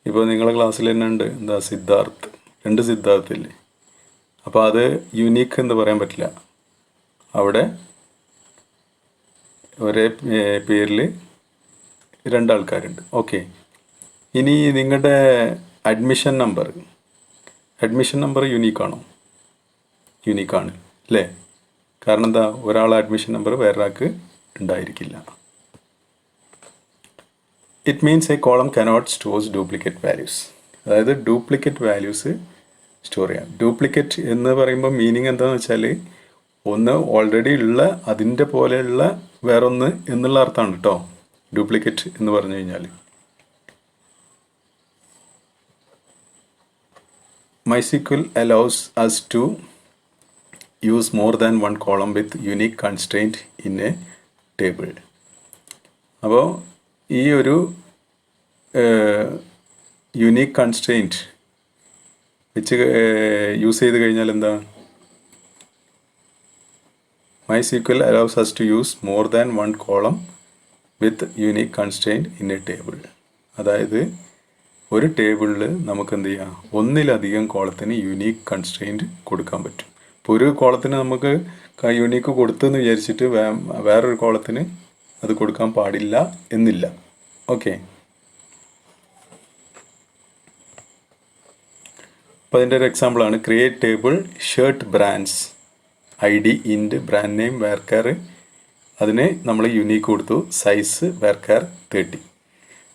ഇപ്പോൾ നിങ്ങളെ ക്ലാസ്സിൽ തന്നെ ഉണ്ട് എന്താ സിദ്ധാർത്ഥ്, 2 സിദ്ധാർത്ഥ് ഇല്ലേ? അപ്പോൾ അത് യുണീക്ക് എന്ന് പറയാൻ പറ്റില്ല. അവിടെ ഒരേ പേരിൽ 2 ആൾക്കാരുണ്ട്. ഓക്കെ. ഇനി നിങ്ങളുടെ അഡ്മിഷൻ നമ്പർ യുണീക്കാണോ? യുണീക്കാണ് അല്ലേ? കാരണം എന്താ, ഒരാളെ അഡ്മിഷൻ നമ്പർ വേറൊരാൾക്ക് ഉണ്ടായിരിക്കില്ല. It means A column cannot stores duplicate values. അതായത് ഡ്യൂപ്ലിക്കേറ്റ് വാല്യൂസ് സ്റ്റോർ ചെയ്യാം. ഡ്യൂപ്ലിക്കേറ്റ് എന്ന് പറയുമ്പോൾ മീനിങ് എന്താണെന്ന് വെച്ചാൽ ഒന്ന് ഓൾറെഡി ഉള്ള അതിൻ്റെ പോലെയുള്ള വേറൊന്ന് എന്നുള്ള അർത്ഥമാണ് കേട്ടോ ഡ്യൂപ്ലിക്കേറ്റ് എന്ന് പറഞ്ഞു കഴിഞ്ഞാൽ. MySQL allows us to use more than one column with unique constraint in a table. അപ്പോൾ ഈ ഒരു യുണീക്ക് കൺസ്ട്രെയിൻറ്റ് വെച്ച് യൂസ് ചെയ്ത് കഴിഞ്ഞാൽ എന്താ, MySQL allows us to use more than one column with unique constraint in a table. അതായത് ഒരു ടേബിളിൽ നമുക്ക് എന്ത് ചെയ്യാം, ഒന്നിലധികം കോളത്തിന് യുണീക്ക് കൺസ്ട്രെയിൻറ്റ് കൊടുക്കാൻ പറ്റും. ഇപ്പോൾ ഒരു കോളത്തിന് നമുക്ക് യുണീക്ക് കൊടുത്തെന്ന് വിചാരിച്ചിട്ട് വേറൊരു കോളത്തിന് അത് കൊടുക്കാൻ പാടില്ല എന്നില്ല. ഓക്കെ. അപ്പോൾ അതിൻ്റെ ഒരു എക്സാമ്പിളാണ് create table shirt brands ID int brand name varchar. അതിന് നമ്മൾ യുണീക്ക് കൊടുത്തു, സൈസ് വേർക്കാർ 30.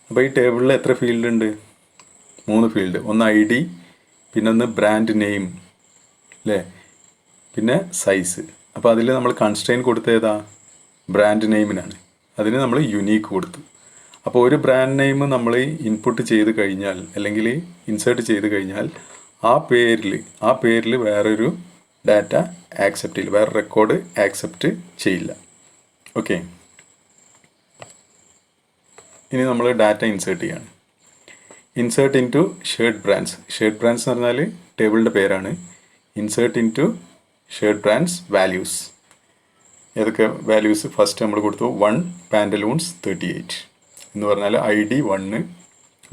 അപ്പോൾ ഈ ടേബിളിൽ എത്ര ഫീൽഡ് ഉണ്ട്? 3 ഫീൽഡ്. ഒന്ന് ID, പിന്നെ ഒന്ന് ബ്രാൻഡ് നെയിം അല്ലേ, പിന്നെ സൈസ്. അപ്പോൾ അതിൽ നമ്മൾ കൺസ്ട്രെയിൻറ്റ് കൊടുത്ത ഏതാ? ബ്രാൻഡ് നെയിമിനാണ്. അതിന് നമ്മൾ യുണീക്ക് കൊടുത്തു. അപ്പോൾ ഒരു ബ്രാൻഡ് നെയിം നമ്മൾ ഇൻപുട്ട് ചെയ്ത് കഴിഞ്ഞാൽ അല്ലെങ്കിൽ ഇൻസേർട്ട് ചെയ്ത് കഴിഞ്ഞാൽ ആ പേരിൽ വേറൊരു ഡാറ്റ ആക്സെപ്റ്റ് ചെയ്യില്ല, വേറെ റെക്കോർഡ് ആക്സെപ്റ്റ് ചെയ്യില്ല. ഓക്കെ. ഇനി നമ്മൾ ഡാറ്റ ഇൻസേർട്ട് ചെയ്യാണ്. Insert into shirt brands. Shirt brands എന്ന് പറഞ്ഞാൽ ടേബിളിൻ്റെ പേരാണ്. Insert into shirt brands values. ഏതൊക്കെ വാല്യൂസ്? ഫസ്റ്റ് നമ്മൾ കൊടുത്തു 1 പാൻറ്റലൂൺസ് 38 എന്ന് പറഞ്ഞാൽ ID 1,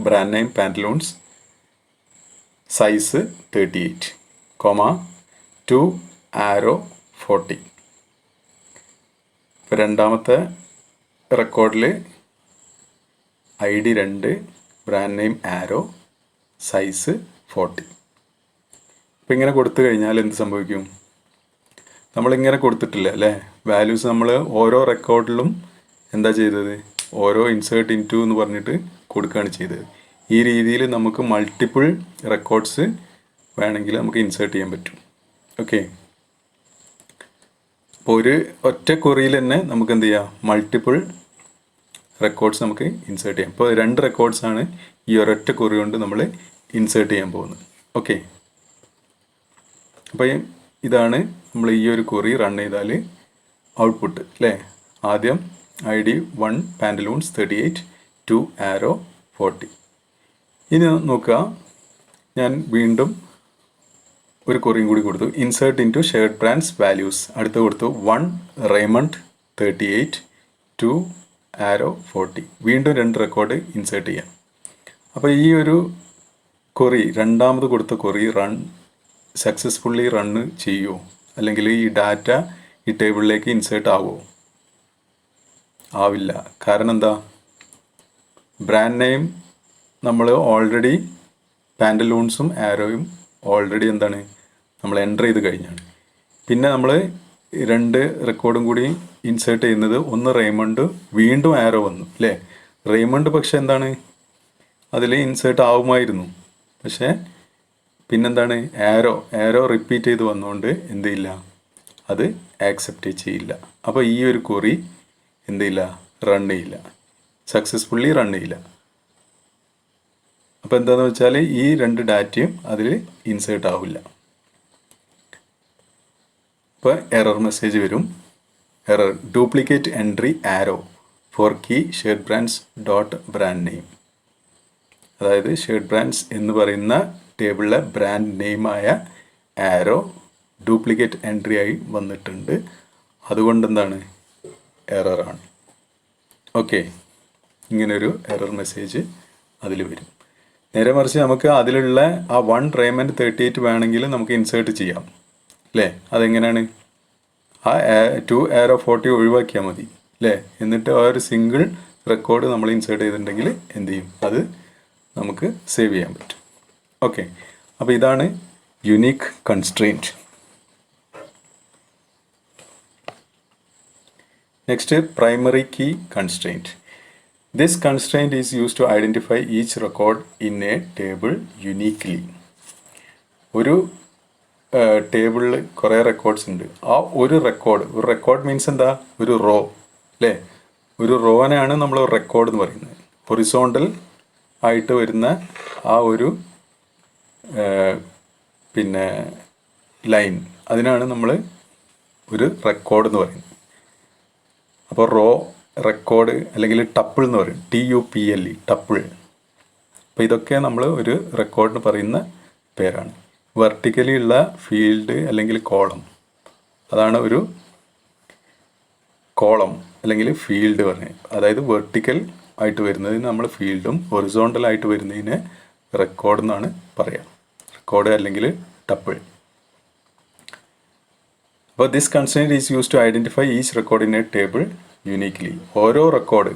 brand name Pantaloons, size 38, 2 Arrow 40. ഇപ്പോൾ രണ്ടാമത്തെ റെക്കോർഡിൽ ID 2, brand name Arrow, size 40. അപ്പോൾ ഇങ്ങനെ കൊടുത്തു കഴിഞ്ഞാൽ എന്ത് സംഭവിക്കും? നമ്മളിങ്ങനെ കൊടുത്തിട്ടില്ല അല്ലേ വാല്യൂസ്. നമ്മൾ ഓരോ റെക്കോർഡിലും എന്താ ചെയ്തത്? ഓരോ ഇൻസേർട്ട് ഇൻറ്റു എന്ന് പറഞ്ഞിട്ട് കൊടുക്കുകയാണ് ചെയ്തത്. ഈ രീതിയിൽ നമുക്ക് മൾട്ടിപ്പിൾ റെക്കോർഡ്സ് വേണമെങ്കിൽ നമുക്ക് ഇൻസേർട്ട് ചെയ്യാൻ പറ്റും. ഓക്കെ. അപ്പോൾ ഒരു ഒറ്റ ക്വറിയിൽ തന്നെ നമുക്ക് എന്ത് ചെയ്യാം, മൾട്ടിപ്പിൾ റെക്കോർഡ്സ് നമുക്ക് ഇൻസേർട്ട് ചെയ്യാം. ഇപ്പോൾ 2 റെക്കോർഡ്സാണ് ഈ ഒരൊറ്റ ക്വറി കൊണ്ട് നമ്മൾ ഇൻസേർട്ട് ചെയ്യാൻ പോകുന്നത്. ഓക്കെ. അപ്പോൾ ഇതാണ് നമ്മൾ ഈ ഒരു ക്വറി റൺ ചെയ്താൽ ഔട്ട്പുട്ട് അല്ലേ. ആദ്യം ID 1 പാൻറ്റലൂൺസ് 38, 2 ആരോ 40. ഇനി നോക്കുക, ഞാൻ വീണ്ടും ഒരു ക്വറിയും കൂടി കൊടുത്തു. Insert into shirt brands values. അടുത്ത് കൊടുത്തു 1 റേമണ്ട് 38, 2 ആരോ 40. വീണ്ടും 2 റെക്കോർഡ് ഇൻസേർട്ട് ചെയ്യാം. അപ്പോൾ ഈ ഒരു ക്വറി, രണ്ടാമത് കൊടുത്ത ക്വറി സക്സസ്ഫുള്ളി റണ്ണ് ചെയ്യുമോ, അല്ലെങ്കിൽ ഈ ഡാറ്റ ഈ ടേബിളിലേക്ക് ഇൻസേർട്ട് ആവുമോ? ആവില്ല. കാരണം എന്താ? ബ്രാൻഡ് നെയിം നമ്മൾ ഓൾറെഡി പാൻറ്റലൂൺസും ആരോയും ഓൾറെഡി എന്താണ് നമ്മൾ എൻ്റർ ചെയ്ത് കഴിഞ്ഞാണ്. പിന്നെ നമ്മൾ 2 റെക്കോർഡും കൂടി ഇൻസേർട്ട് ചെയ്യുന്നത്, ഒന്ന് റേമണ്ട്, വീണ്ടും ആരോ വന്നു അല്ലേ. റേമണ്ട് പക്ഷെ എന്താണ്, അതിൽ ഇൻസേർട്ട് ആവുമായിരുന്നു, പക്ഷേ പിന്നെന്താണ്, ആരോ റിപ്പീറ്റ് ചെയ്ത് വന്നുകൊണ്ട് എന്ത് ചെയ്യില്ല, അത് ആക്സെപ്റ്റ് ചെയ്യില്ല. അപ്പോൾ ഈ ഒരു ക്വറി എന്ത് ചെയ്യില്ല, റൺ ചെയ്യില്ല, സക്സസ്ഫുള്ളി റൺ ചെയ്യില്ല. അപ്പോൾ എന്താണെന്ന് വെച്ചാൽ ഈ 2 ഡാറ്റയും അതിൽ ഇൻസേർട്ട് ആവില്ല. ഇപ്പോൾ എറർ മെസ്സേജ് വരും. Error duplicate entry Arrow for key shirt brands dot brand name. അതായത് ഷെയർഡ് ബ്രാൻഡ്സ് എന്ന് പറയുന്ന ടേബിളിലെ ബ്രാൻഡ് നെയിമായ ആരോ ഡ്യൂപ്ലിക്കേറ്റ് എൻട്രി ആയി വന്നിട്ടുണ്ട്. അതുകൊണ്ട് എന്താണ്, എററാണ്. ഓക്കെ, ഇങ്ങനൊരു എറർ മെസ്സേജ് അതിൽ വരും. നേരെ മറിച്ച് നമുക്ക് അതിലുള്ള ആ 1 റേമൻഡ് 38 വേണമെങ്കിൽ നമുക്ക് ഇൻസേർട്ട് ചെയ്യാം അല്ലേ. അതെങ്ങനെയാണ്, ആ 2 ആരോ 40 ഒഴിവാക്കിയാൽ മതി അല്ലേ. എന്നിട്ട് ആ ഒരു സിംഗിൾ റെക്കോർഡ് നമ്മൾ ഇൻസേർട്ട് ചെയ്തിട്ടുണ്ടെങ്കിൽ എന്ത് ചെയ്യും, അത് നമുക്ക് സേവ് ചെയ്യാൻ പറ്റും. ഓക്കെ, അപ്പോൾ ഇതാണ് unique constraint. Next, primary key constraint. This constraint is used to identify each record in a table uniquely. ഒരു ടേബിളിൽ കുറേ റെക്കോർഡ്സ് ഉണ്ട്. ആ ഒരു റെക്കോർഡ് മീൻസ് എന്താ, ഒരു റോ അല്ലേ. ഒരു റോനെയാണ് നമ്മൾ റെക്കോർഡ് എന്ന് പറയുന്നത്. ഹൊറിസോണ്ടൽ ആയിട്ട് വരുന്ന ആ ഒരു പിന്നെ ലൈൻ, അതിനാണ് നമ്മൾ ഒരു റെക്കോർഡ് എന്ന് പറയുന്നത്. അപ്പോൾ റെക്കോർഡ് അല്ലെങ്കിൽ ടപ്പിൾ എന്ന് പറയും, TUPLE, ടപ്പിൾ. അപ്പോൾ ഇതൊക്കെ നമ്മൾ ഒരു റെക്കോർഡിന് പറയുന്ന പേരാണ്. വെർട്ടിക്കലി ഉള്ള ഫീൽഡ് അല്ലെങ്കിൽ കോളം, അതാണ് ഒരു കോളം അല്ലെങ്കിൽ ഫീൽഡ് പറഞ്ഞത്. അതായത് വെർട്ടിക്കൽ ആയിട്ട് വരുന്നതിന് നമ്മൾ ഫീൽഡും ഹൊറിസോണ്ടൽ ആയിട്ട് വരുന്നതിന് റെക്കോർഡ് എന്നാണ് പറയുക. റെക്കോർഡ് അല്ലെങ്കിൽ ടപ്പിൾ. അപ്പോൾ this constraint is use to identify each record in a table uniquely. ഓരോ റെക്കോർഡ്,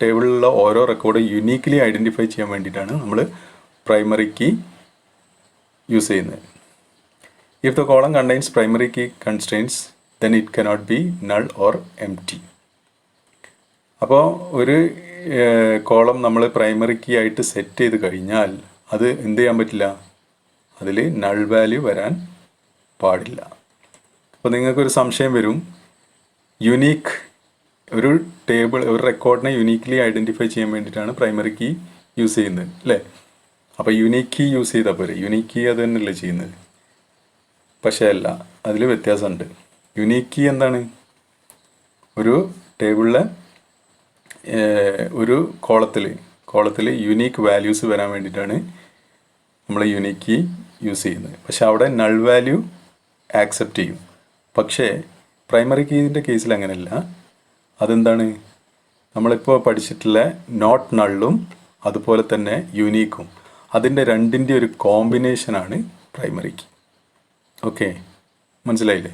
ടേബിളിലുള്ള ഓരോ റെക്കോർഡ് യുണീക്ക്ലി ഐഡൻറ്റിഫൈ ചെയ്യാൻ വേണ്ടിയിട്ടാണ് നമ്മൾ പ്രൈമറി കീ യൂസ് ചെയ്യുന്നത്. If the column contains primary key constraints then it cannot be null or empty. അപ്പോൾ ഒരു column നമ്മൾ primary key ആയിട്ട് സെറ്റ് ചെയ്ത് കഴിഞ്ഞാൽ അത് എന്ത് ചെയ്യാൻ പറ്റില്ല, അതിൽ നൾ വാല്യൂ വരാൻ പാടില്ല. അപ്പോൾ നിങ്ങൾക്കൊരു സംശയം വരും, യുണീക്ക് ഒരു റെക്കോർഡിനെ യുണീക്ക്ലി ഐഡൻറ്റിഫൈ ചെയ്യാൻ വേണ്ടിയിട്ടാണ് പ്രൈമറി കീ യൂസ് ചെയ്യുന്നത് അല്ലേ. അപ്പോൾ യുണീക്ക് കീ യൂസ് ചെയ്താൽ പോരെ, യുണീക്ക് കീ അത് തന്നെയല്ലേ ചെയ്യുന്നത്. പക്ഷേ അല്ല, അതിൽ വ്യത്യാസമുണ്ട്. യുണീക്ക് കീ എന്താണ്, ഒരു ടേബിളിലെ ഒരു കോളത്തിൽ യുണീക്ക് വാല്യൂസ് വരാൻ വേണ്ടിയിട്ടാണ് നമ്മൾ യുണീക്ക് കീ യൂസ് ചെയ്യുന്നത്. പക്ഷെ അവിടെ നൾ വാല്യൂ ആക്സെപ്റ്റ് ചെയ്യും. പക്ഷേ പ്രൈമറി കീൻ്റെ കേസിൽ അങ്ങനെയല്ല. അതെന്താണ്, നമ്മളിപ്പോൾ പഠിച്ചിട്ടുള്ള നോട്ട് നള്ളും അതുപോലെ തന്നെ യുണീക്കും, അതിൻ്റെ രണ്ടിൻ്റെ ഒരു കോമ്പിനേഷനാണ് പ്രൈമറി കീ. ഓക്കെ, മനസ്സിലായില്ലേ.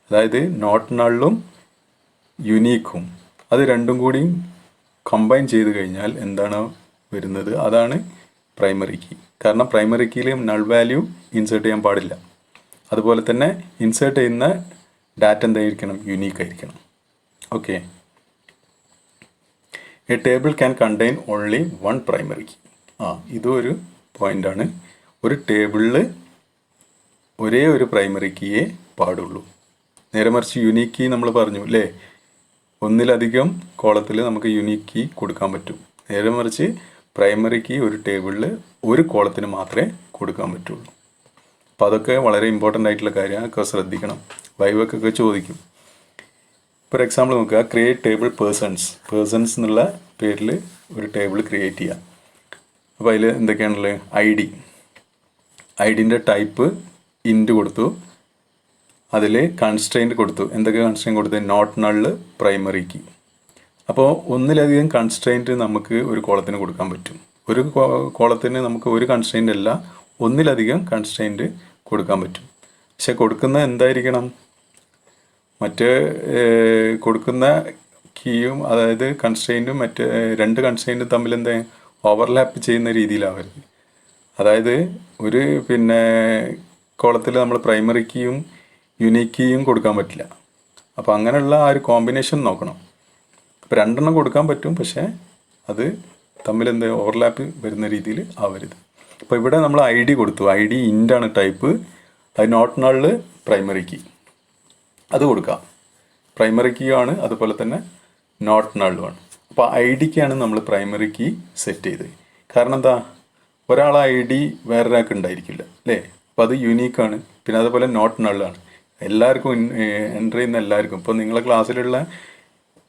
അതായത് നോട്ട് നള്ളും യുണീക്കും അത് രണ്ടും കൂടി കമ്പൈൻ ചെയ്ത് കഴിഞ്ഞാൽ എന്താണ് വരുന്നത്, അതാണ് പ്രൈമറി കീ. കാരണം പ്രൈമറി കീയിൽ നൾ വാല്യൂ ഇൻസേർട്ട് ചെയ്യാൻ പാടില്ല. അതുപോലെ തന്നെ ഇൻസേർട്ട് ചെയ്യുന്ന ഡാറ്റ എന്തായിരിക്കണം, യുണീക്ക് ആയിരിക്കണം. Okay, a table can contain only 1 primary key. ഇതും ഒരു പോയിൻ്റാണ്. ഒരു ടേബിളിൽ ഒരേ ഒരു പ്രൈമറി കീയേ പാടുള്ളൂ. നേരെ മറിച്ച് യുണീക്ക് കീ നമ്മൾ പറഞ്ഞു അല്ലേ, ഒന്നിലധികം കോളത്തിൽ നമുക്ക് യുണീക്ക് കീ കൊടുക്കാൻ പറ്റും. നേരെ മറിച്ച് പ്രൈമറി കീ ഒരു ടേബിളിൽ ഒരു കോളത്തിന് മാത്രമേ കൊടുക്കാൻ പറ്റുള്ളൂ. അപ്പോൾ അതൊക്കെ വളരെ ഇമ്പോർട്ടൻ്റ് ആയിട്ടുള്ള കാര്യമാണ്, അതൊക്കെ ശ്രദ്ധിക്കണം. വൈവൊക്കെ ചോദിക്കും. ഫോർ എക്സാമ്പിൾ നോക്കുക, ക്രിയേറ്റ് ടേബിൾ പേഴ്സൺസ് എന്നുള്ള പേരിൽ ഒരു ടേബിൾ ക്രിയേറ്റ് ചെയ്യാം. അപ്പോൾ അതിൽ എന്തൊക്കെയാണുള്ളത്, ഐഡിൻ്റെ ടൈപ്പ് ഇൻറ്റ് കൊടുത്തു, അതിൽ കൺസ്ട്രെയിൻറ്റ് കൊടുത്തു. എന്തൊക്കെ കൺസ്ട്രെയിൻറ്റ് കൊടുത്തു, നോട്ട് നള്ള്, പ്രൈമറി കീ. അപ്പോൾ ഒന്നിലധികം കൺസ്ട്രെയിൻറ്റ് നമുക്ക് ഒരു കോളത്തിന് കൊടുക്കാൻ പറ്റും. ഒരു കോളത്തിന് നമുക്ക് ഒരു കൺസ്ട്രെയിൻ്റ് അല്ല, ഒന്നിലധികം കൺസ്ട്രെയിൻറ്റ് കൊടുക്കാൻ പറ്റും. പക്ഷെ കൊടുക്കുന്ന എന്തായിരിക്കണം, മറ്റ് കൊടുക്കുന്ന കീയും അതായത് കൺസ്ട്രെയിൻറ്റും മറ്റ് രണ്ട് കൺസ്ട്രെയിൻറ്റും തമ്മിൽ എന്താ ഓവർലാപ്പ് ചെയ്യുന്ന രീതിയിലാവരുത്. അതായത് ഒരു കോളത്തിൽ നമ്മൾ പ്രൈമറി കീയും യുണീക്ക് കീയും കൊടുക്കാൻ പറ്റില്ല. അപ്പോൾ അങ്ങനെയുള്ള ആ ഒരു കോമ്പിനേഷൻ നോക്കണം. അപ്പോൾ 2 കൊടുക്കാൻ പറ്റും, പക്ഷേ അത് തമ്മിൽ എന്താ ഓവർലാപ്പ് വരുന്ന രീതിയിൽ ആവരുത്. അപ്പോൾ ഇവിടെ നമ്മൾ ID കൊടുത്തു, ID ഇൻ്റാണ് ടൈപ്പ്, അത് നോട്ട് നള്ള് പ്രൈമറി കീ, അത് കൊടുക്കാം. പ്രൈമറി കീ ആണ്, അതുപോലെ തന്നെ നോട്ട് നള്ളുമാണ്. അപ്പോൾ IDക്കാണ് നമ്മൾ പ്രൈമറി കീ സെറ്റ് ചെയ്തത്. കാരണം എന്താ, ഒരാൾ ID വേറൊരാൾക്ക് ഉണ്ടായിരിക്കില്ല അല്ലേ. അപ്പോൾ അത് യുണീക്കാണ്. പിന്നെ അതുപോലെ നോട്ട് നള്ളാണ്. എല്ലാവർക്കും എൻ്റർ ചെയ്യുന്ന എല്ലാവർക്കും, ഇപ്പോൾ നിങ്ങളെ ക്ലാസ്സിലുള്ള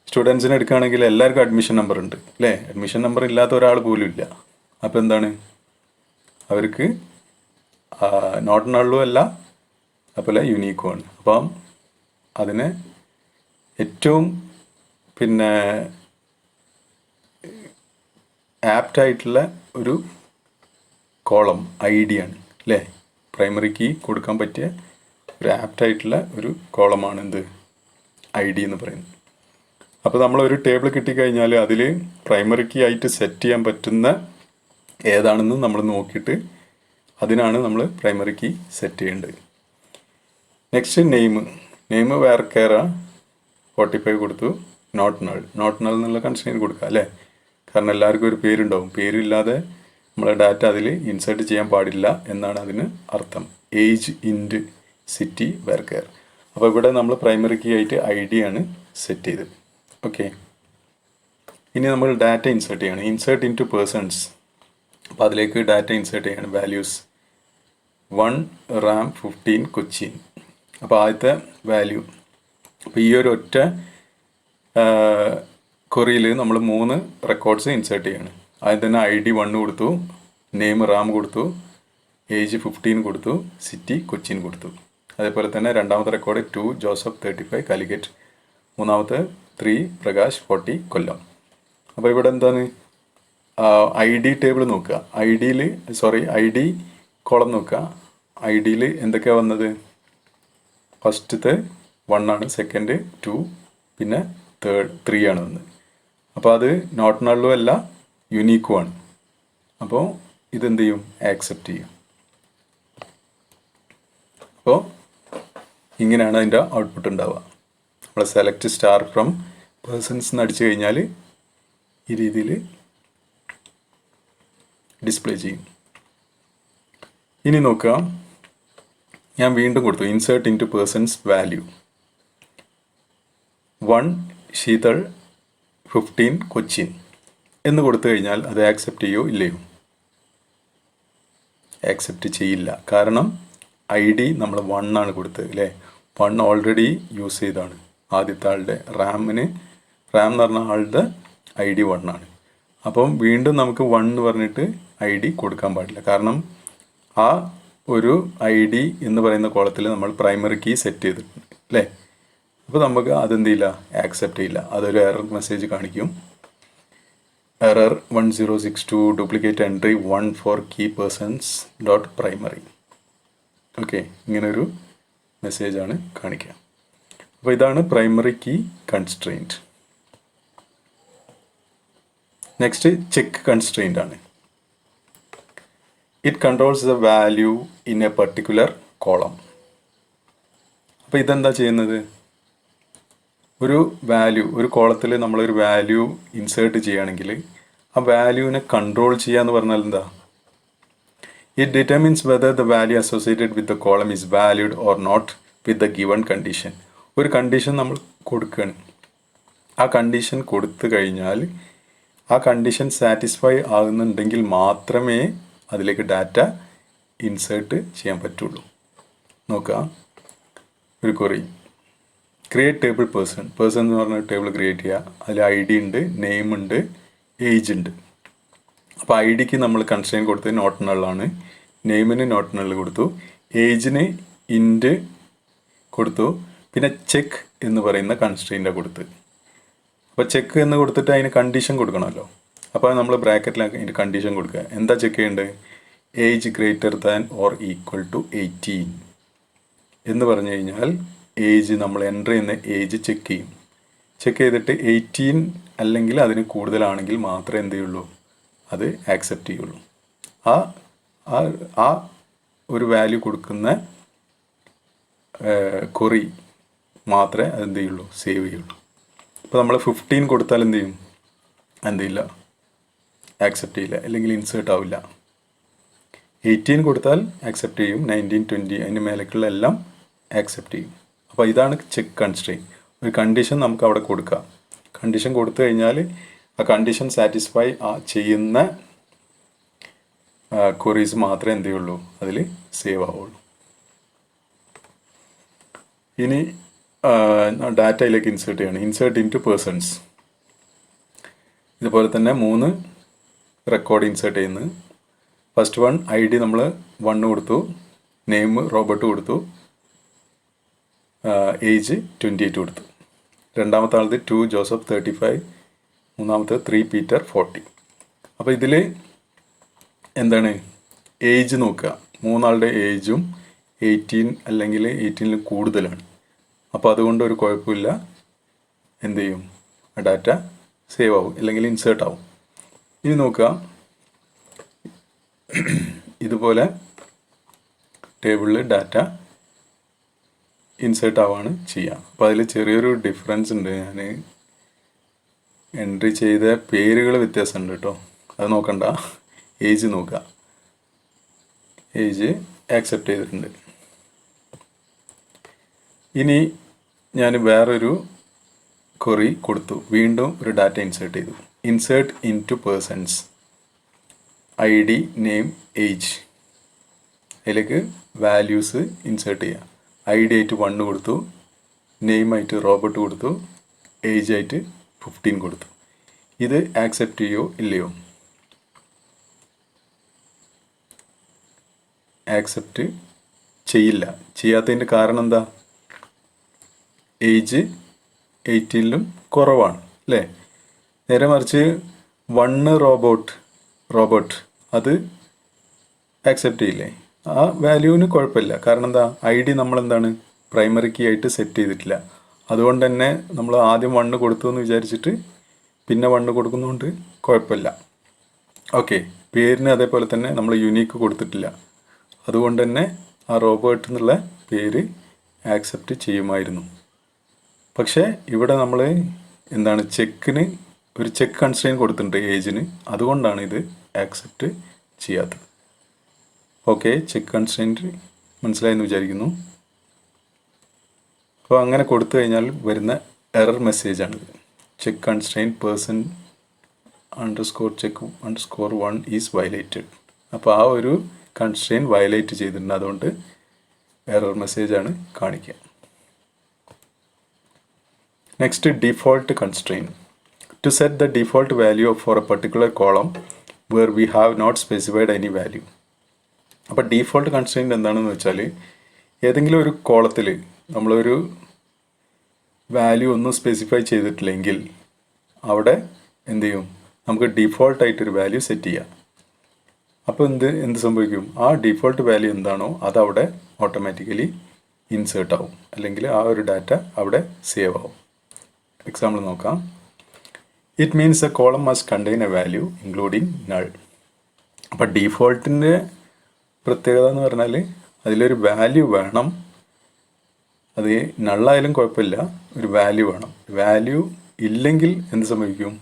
സ്റ്റുഡൻസിനെ എടുക്കുകയാണെങ്കിൽ എല്ലാവർക്കും അഡ്മിഷൻ നമ്പർ ഉണ്ട് അല്ലേ. അഡ്മിഷൻ നമ്പർ ഇല്ലാത്ത ഒരാൾ പോലും ഇല്ല. അപ്പോൾ എന്താണ് അവർക്ക് നോട്ട് നള്ളും അല്ല അതുപോലെ യുണീക്കുമാണ്. അപ്പം അതിന് ഏറ്റവും പിന്നെ ആപ്റ്റായിട്ടുള്ള ഒരു കോളം ഐ ഡി ആണ് അല്ലേ. പ്രൈമറി കീ കൊടുക്കാൻ പറ്റിയ ഒരു ആപ്റ്റായിട്ടുള്ള ഒരു കോളമാണ് എന്ത് ഐ ഡി എന്ന് പറയുന്നത്. അപ്പോൾ നമ്മളൊരു ടേബിൾ കിട്ടിക്കഴിഞ്ഞാൽ അതിൽ പ്രൈമറി കീ ആയിട്ട് സെറ്റ് ചെയ്യാൻ പറ്റുന്ന ഏതാണെന്ന് നമ്മൾ നോക്കിയിട്ട് അതിനാണ് നമ്മൾ പ്രൈമറി കീ സെറ്റ് ചെയ്യേണ്ടത്. നെക്സ്റ്റ് നെയിം വേർക്കെയർ 45 കൊടുത്തു. നോട്ട് നൾ എന്നുള്ള കൺസ്ട്രെയിൻ കൊടുക്കുക അല്ലേ. കാരണം എല്ലാവർക്കും ഒരു പേരുണ്ടാവും. പേരില്ലാതെ നമ്മളെ ഡാറ്റ അതിൽ ഇൻസേർട്ട് ചെയ്യാൻ പാടില്ല എന്നാണ് അതിന് അർത്ഥം. Age int city varchar. അപ്പോൾ ഇവിടെ നമ്മൾ പ്രൈമറി കീ ആയിട്ട് ഐ ഡി ആണ് സെറ്റ് ചെയ്തത്. ഓക്കെ, ഇനി നമ്മൾ ഡാറ്റ ഇൻസേർട്ട് ചെയ്യണം. Insert into persons. അപ്പോൾ അതിലേക്ക് ഡാറ്റ ഇൻസേർട്ട് ചെയ്യണം. Values 1 RAM 15 Cochin. അപ്പോൾ ആദ്യത്തെ വാല്യൂ, അപ്പോൾ ഈ ഒരു ഒറ്റ ക്വറിയിൽ നമ്മൾ 3 റെക്കോർഡ്സ് ഇൻസേർട്ട് ചെയ്യണം. ആദ്യം തന്നെ ഐ ഡി 1 കൊടുത്തു, നെയിം റാം കൊടുത്തു, ഏജ് 15 കൊടുത്തു, സിറ്റി കൊച്ചിൻ കൊടുത്തു. അതേപോലെ തന്നെ രണ്ടാമത്തെ റെക്കോർഡ് 2 ജോസഫ് 35 കാലിക്കറ്റ്, മൂന്നാമത്തെ 3 പ്രകാശ് 40 കൊല്ലം. അപ്പോൾ ഇവിടെ എന്താണ് ഐ ഡി ടേബിൾ നോക്കുക. ഐ ഡി കോളം നോക്കുക. ഐ ഡിയിൽ എന്തൊക്കെയാണ് വന്നത്? ഫസ്റ്റത്തെ 1 ആണ്, സെക്കൻഡ് 2, പിന്നെ തേർഡ് 3 ആണ് വന്നത്. അപ്പോൾ അത് നോട്ട് നള്ളും അല്ല യുണീക്കും ആണ്. അപ്പോൾ ഇതെന്ത് ചെയ്യും? ആക്സെപ്റ്റ് ചെയ്യും. അപ്പോൾ ഇങ്ങനെയാണ് അതിൻ്റെ ഔട്ട്പുട്ട് ഉണ്ടാവുക. നമ്മൾ സെലക്ട് സ്റ്റാർ ഫ്രം പേഴ്സൺസ് എന്ന് അടിച്ചു കഴിഞ്ഞാൽ ഈ രീതിയിൽ ഡിസ്പ്ലേ ചെയ്യും. ഇനി നോക്കുക, ഞാൻ വീണ്ടും കൊടുത്തു insert into persons value 1 Sheetal 15 Cochin എന്ന് കൊടുത്തു കഴിഞ്ഞാൽ അത് ആക്സെപ്റ്റ് ചെയ്യോ ഇല്ലയോ? ആക്സെപ്റ്റ് ചെയ്യില്ല. കാരണം ഐ ഡി നമ്മൾ 1 ആണ് കൊടുത്തത് അല്ലേ. 1 ഓൾറെഡി യൂസ് ചെയ്താണ്. ആദ്യത്തെ ആളുടെ റാം എന്ന് പറഞ്ഞ ആളുടെ ഐ ഡി 1 ആണ്. അപ്പം വീണ്ടും നമുക്ക് 1 എന്ന് പറഞ്ഞിട്ട് ഐ ഡി കൊടുക്കാൻ പാടില്ല. കാരണം ആ ഒരു ഐ ഡി എന്ന് പറയുന്ന കോളത്തിൽ നമ്മൾ പ്രൈമറി കീ സെറ്റ് ചെയ്തിട്ടുണ്ട് അല്ലേ. അപ്പോൾ നമുക്ക് അതെന്ത് ചെയ്യില്ല? ആക്സെപ്റ്റ് ചെയ്യില്ല. അതൊരു എറർ മെസ്സേജ് കാണിക്കും. Error 1062 duplicate entry 1 for key persons dot primary. Okay, ഇങ്ങനൊരു മെസ്സേജാണ് കാണിക്കുക. അപ്പോൾ ഇതാണ് primary key constraint. Next check constraint ആണ്. It controls the value in a particular column. അപ്പോൾ ഇതെന്താ ചെയ്യുന്നത്? ഒരു കോളത്തിൽ നമ്മളൊരു വാല്യൂ ഇൻസേർട്ട് ചെയ്യുകയാണെങ്കിൽ ആ വാല്യൂവിനെ കൺട്രോൾ ചെയ്യുക എന്ന് പറഞ്ഞാൽ എന്താ? It determines whether the value associated with the column is valued or not with the given condition. ഒരു കണ്ടീഷൻ നമ്മൾ കൊടുക്കുകയാണ്. ആ കണ്ടീഷൻ കൊടുത്തു കഴിഞ്ഞാൽ ആ കണ്ടീഷൻ സാറ്റിസ്ഫൈ ആകുന്നുണ്ടെങ്കിൽ മാത്രമേ അതിലേക്ക് ഡാറ്റ ഇൻസേർട്ട് ചെയ്യാൻ പറ്റുള്ളൂ. നോക്കുക, ഒരു ക്വറി ക്രിയേറ്റ് ടേബിൾ പേഴ്സൺ എന്ന് പറഞ്ഞ ടേബിൾ ക്രിയേറ്റ് ചെയ്യുക. അതിൽ ഐ ഡി ഉണ്ട്, നെയിം ഉണ്ട്, ഏജ് ഉണ്ട്. അപ്പോൾ ഐ ഡിക്ക് നമ്മൾ കൺസ്ട്രെയിൻ കൊടുത്തത് നോട്ട് നള്ളാണ്, നെയിമിന് നോട്ട് നള്ള് കൊടുത്തു, ഏജിന് ഇൻറ്റ് കൊടുത്തു, പിന്നെ ചെക്ക് എന്ന് പറയുന്ന കൺസ്ട്രെയിൻ്റാണ് കൊടുത്ത്. അപ്പോൾ ചെക്ക് എന്ന് കൊടുത്തിട്ട് അതിന് കണ്ടീഷൻ കൊടുക്കണമല്ലോ. അപ്പോൾ നമ്മൾ ബ്രാക്കറ്റിലാക്കി അതിൻ്റെ കണ്ടീഷൻ കൊടുക്കുക. എന്താ ചെക്ക് ചെയ്യേണ്ടത്? Age greater than or equal to 18 എന്ന് പറഞ്ഞു കഴിഞ്ഞാൽ ഏജ് നമ്മൾ എൻ്റർ ചെയ്യുന്ന ഏജ് ചെക്ക് ചെയ്യും. ചെക്ക് ചെയ്തിട്ട് 18 അല്ലെങ്കിൽ അതിന് കൂടുതലാണെങ്കിൽ മാത്രമേ എന്ത് ചെയ്യുള്ളൂ? അത് ആക്സെപ്റ്റ് ചെയ്യുള്ളൂ. ആ ഒരു വാല്യൂ കൊടുക്കുന്ന ക്വറി മാത്രമേ അതെന്ത് ചെയ്യുള്ളൂ? സേവ് ചെയ്യുള്ളൂ. അപ്പോൾ നമ്മൾ 15 കൊടുത്താൽ എന്ത് ചെയ്യും? എന്ത് ചെയ്യില്ല? ആക്സെപ്റ്റ് ചെയ്യില്ല, അല്ലെങ്കിൽ ഇൻസേർട്ട് ആവില്ല. 18 കൊടുത്താൽ ആക്സെപ്റ്റ് ചെയ്യും, 19, 20 അതിന് മേലേക്കുള്ള എല്ലാം ആക്സെപ്റ്റ് ചെയ്യും. അപ്പോൾ ഇതാണ് ചെക്ക് കൺസ്ട്രെയിൻ. ഒരു കണ്ടീഷൻ നമുക്ക് അവിടെ കൊടുക്കാം. കണ്ടീഷൻ കൊടുത്തു കഴിഞ്ഞാൽ ആ കണ്ടീഷൻ സാറ്റിസ്ഫൈ ചെയ്യുന്ന ക്വറീസ് മാത്രമേ എന്ത് ചെയ്യുള്ളൂ? അതിൽ സേവ് ആവുള്ളൂ. ഇനി ഡാറ്റയിലേക്ക് ഇൻസേർട്ട് ചെയ്യണം. Insert into persons. ഇതുപോലെ തന്നെ 3 റെക്കോർഡ് ഇൻസേർട്ട് ചെയ്യുന്നത്. ഫസ്റ്റ് വൺ ID നമ്മൾ 1 കൊടുത്തു, നെയിം റോബർട്ട് കൊടുത്തു, ഏജ് 28 കൊടുത്തു. രണ്ടാമത്തെ ആളത് 2 ജോസഫ് 35, മൂന്നാമത്തെ 3 പീറ്റർ 40. അപ്പോൾ ഇതിൽ എന്താണ് ഏജ് നോക്കുക, മൂന്നാളുടെ ഏജും 18 അല്ലെങ്കിൽ 18 കൂടുതലാണ്. അപ്പോൾ അതുകൊണ്ട് ഒരു കുഴപ്പമില്ല, എന്ത് ചെയ്യും, ആ ഡാറ്റ സേവ് ആവും അല്ലെങ്കിൽ ഇൻസേർട്ട് ആവും. ഇനി നോക്കുക, ഇതുപോലെ ടേബിളിൽ ഡാറ്റ ഇൻസേർട്ട് ആവുകയാണ് ചെയ്യുക. അപ്പോൾ അതിൽ ചെറിയൊരു ഡിഫറൻസ് ഉണ്ട്. ഞാൻ എൻട്രി ചെയ്ത പേരുകൾ വ്യത്യാസമുണ്ട് കേട്ടോ, അത് നോക്കണ്ട. ഏജ് നോക്കുക, ഏജ് ആക്സെപ്റ്റ് ചെയ്തിട്ടുണ്ട്. ഇനി ഞാൻ വേറൊരു ക്വറി കൊടുത്തു, വീണ്ടും ഒരു ഡാറ്റ ഇൻസേർട്ട് ചെയ്തു. Insert into persons, ID, name, age. അതിലേക്ക് വാല്യൂസ് ഇൻസേർട്ട് ചെയ്യുക. ID ആയിട്ട് 1 കൊടുത്തു, നെയിം ആയിട്ട് റോബർട്ട് കൊടുത്തു, ഏജ് ആയിട്ട് 15 കൊടുത്തു. ഇത് ആക്സെപ്റ്റ് ചെയ്യോ ഇല്ലയോ? ആക്സെപ്റ്റ് ചെയ്യില്ല. ചെയ്യാത്തതിൻ്റെ കാരണം എന്താ? ഏജ് 18 കുറവാണ് അല്ലേ? നേരെ മറിച്ച് 1 റോബോട്ട് അത് ആക്സെപ്റ്റ് ചെയ്യില്ലേ? ആ വാല്യൂവിന് കുഴപ്പമില്ല. കാരണം എന്താ? ID നമ്മളെന്താണ് പ്രൈമറി കീ ആയിട്ട് സെറ്റ് ചെയ്തിട്ടില്ല. അതുകൊണ്ട് തന്നെ നമ്മൾ ആദ്യം 1 കൊടുത്തു എന്ന് വിചാരിച്ചിട്ട് പിന്നെ 1 കൊടുക്കുന്നതുകൊണ്ട് കുഴപ്പമില്ല. ഓക്കെ, പേരിന് അതേപോലെ തന്നെ നമ്മൾ യുണീക്ക് കൊടുത്തിട്ടില്ല. അതുകൊണ്ട് തന്നെ ആ റോബോട്ട് എന്നുള്ള പേര് ആക്സെപ്റ്റ് ചെയ്യുമായിരുന്നു. പക്ഷേ ഇവിടെ നമ്മൾ എന്താണ് ചെക്കിന് ഒരു ചെക്ക് കൺസ്ട്രെയിൻ കൊടുത്തിട്ടുണ്ട് ഏജിന്, അതുകൊണ്ടാണ് ഇത് ആക്സെപ്റ്റ് ചെയ്യാത്തത്. ഓക്കെ, ചെക്ക് കൺസ്ട്രെയിൻറ്റ് മനസ്സിലായെന്ന് വിചാരിക്കുന്നു. അപ്പോൾ അങ്ങനെ കൊടുത്തു കഴിഞ്ഞാൽ വരുന്ന എറർ മെസ്സേജാണിത്. Check constraint person _check_1 is violated. അപ്പോൾ ആ ഒരു കൺസ്ട്രെയിൻ വയലേറ്റ് ചെയ്തിട്ടുണ്ട്, അതുകൊണ്ട് എറർ മെസ്സേജാണ് കാണിക്കുക. Next, default constraint. To set the default value for a particular column where we have not specified any value. അപ്പോൾ ഡിഫോൾട്ട് കൺസ്ട്രെയിൻറ്റ് എന്താണെന്ന് വെച്ചാൽ, ഏതെങ്കിലും ഒരു കോളത്തിൽ നമ്മളൊരു വാല്യൂ ഒന്നും സ്പെസിഫൈ ചെയ്തിട്ടില്ലെങ്കിൽ അവിടെ എന്ത് ചെയ്യും, നമുക്ക് ഡിഫോൾട്ടായിട്ടൊരു വാല്യൂ സെറ്റ് ചെയ്യാം. അപ്പോൾ എന്ത് സംഭവിക്കും? ആ ഡിഫോൾട്ട് വാല്യൂ എന്താണോ അതവിടെ ഓട്ടോമാറ്റിക്കലി ഇൻസേർട്ട് ആവും, അല്ലെങ്കിൽ ആ ഒരു ഡാറ്റ അവിടെ സേവ് ആവും. എക്സാമ്പിൾ നോക്കാം. It means A column must contain A value including null. അപ്പോൾ ഡിഫോൾട്ടിൻ്റെ പ്രത്യേകത എന്ന് പറഞ്ഞാൽ അതിലൊരു വാല്യൂ വേണം. അത് നള്ളായാലും കുഴപ്പമില്ല, ഒരു വാല്യൂ വേണം. വാല്യൂ ഇല്ലെങ്കിൽ എന്ത് സംഭവിക്കും?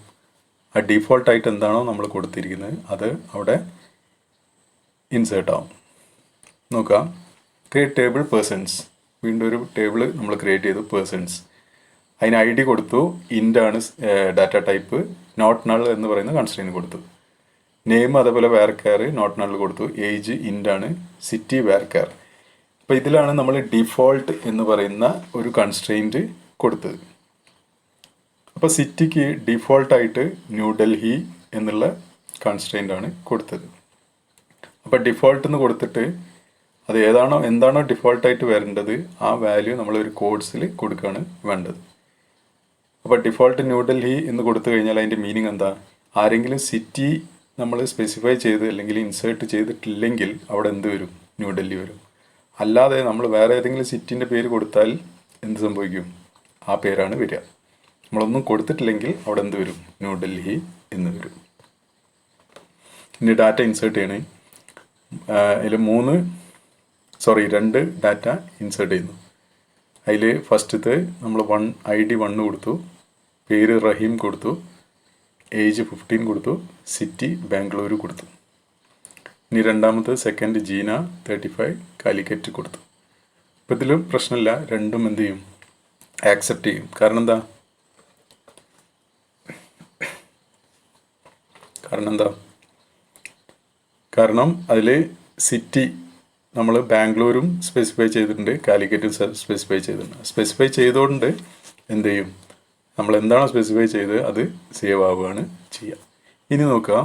ആ ഡിഫോൾട്ടായിട്ട് എന്താണോ നമ്മൾ കൊടുത്തിരിക്കുന്നത് അത് അവിടെ ഇൻസേർട്ട് ആവും. നോക്കാം, ക്രിയേറ്റ് ടേബിൾ പേഴ്സൺസ്. വീണ്ടും ഒരു ടേബിൾ നമ്മൾ ക്രിയേറ്റ് ചെയ്തു, പേഴ്സൺസ്. അതിന് ID കൊടുത്തു, ഇൻ്റാണ് ഡാറ്റ ടൈപ്പ്, നോട്ട് നൾ എന്ന് പറയുന്ന കൺസ്ട്രെയിൻ കൊടുത്തു. നെയിം അതേപോലെ വേർക്കെയർ നോട്ട് നൾ കൊടുത്തു, ഏജ് ഇൻ്റാണ്, സിറ്റി വേർക്കെയർ. അപ്പോൾ ഇതിലാണ് നമ്മൾ ഡിഫോൾട്ട് എന്ന് പറയുന്ന ഒരു കൺസ്ട്രെയിൻറ്റ് കൊടുത്തത്. അപ്പോൾ സിറ്റിക്ക് ഡിഫോൾട്ടായിട്ട് ന്യൂഡൽഹി എന്നുള്ള കൺസ്ട്രെയിൻ്റ് ആണ് കൊടുത്തത്. അപ്പോൾ ഡിഫോൾട്ട് എന്ന് കൊടുത്തിട്ട് അത് എന്താണോ ഡിഫോൾട്ടായിട്ട് വരേണ്ടത് ആ വാല്യൂ നമ്മളൊരു കോഡ്സിൽ കൊടുക്കുകയാണ് വേണ്ടത്. അപ്പോൾ ഡിഫോൾട്ട് ന്യൂഡൽഹി എന്ന് കൊടുത്തു കഴിഞ്ഞാൽ അതിൻ്റെ മീനിങ് എന്താ? ആരെങ്കിലും സിറ്റി നമ്മൾ സ്പെസിഫൈ ചെയ്ത് അല്ലെങ്കിൽ ഇൻസേർട്ട് ചെയ്തിട്ടില്ലെങ്കിൽ അവിടെ എന്ത് വരും? ന്യൂഡൽഹി വരും. അല്ലാതെ നമ്മൾ വേറെ ഏതെങ്കിലും സിറ്റിൻ്റെ പേര് കൊടുത്താൽ എന്ത് സംഭവിക്കും? ആ പേരാണ് വരിക. നമ്മളൊന്നും കൊടുത്തിട്ടില്ലെങ്കിൽ അവിടെ എന്ത് വരും? ന്യൂഡൽഹി എന്ന് വരും. ഇനി ഡാറ്റ ഇൻസേർട്ട് ചെയ്യണേ. അതിൽ 2 ഡാറ്റ ഇൻസേർട്ട് ചെയ്യുന്നു. അതിൽ ഫസ്റ്റത്തെ നമ്മൾ ID 1 കൊടുത്തു, പേര് റഹീം കൊടുത്തു, ഏജ് 15 കൊടുത്തു, സിറ്റി ബാംഗ്ലൂർ കൊടുത്തു. ഇനി രണ്ടാമത്തെ സെക്കൻഡ് ജീന 35 കാലിക്കറ്റ് കൊടുത്തു. അപ്പോൾ ഇതിലും പ്രശ്നമില്ല, രണ്ടും എന്ത് ചെയ്യും? ആക്സെപ്റ്റ് ചെയ്യും. കാരണം എന്താ? കാരണം അതിൽ സിറ്റി നമ്മൾ ബാംഗ്ലൂരും സ്പെസിഫൈ ചെയ്തിട്ടുണ്ട്, കാലിക്കറ്റും സ്പെസിഫൈ ചെയ്തിട്ടുണ്ട്. സ്പെസിഫൈ ചെയ്തുകൊണ്ട് എന്ത് ചെയ്യും? നമ്മൾ എന്താണോ സ്പെസിഫൈ ചെയ്തത് അത് സേവ് ആവുകയാണ് ചെയ്യുക. ഇനി നോക്കുക,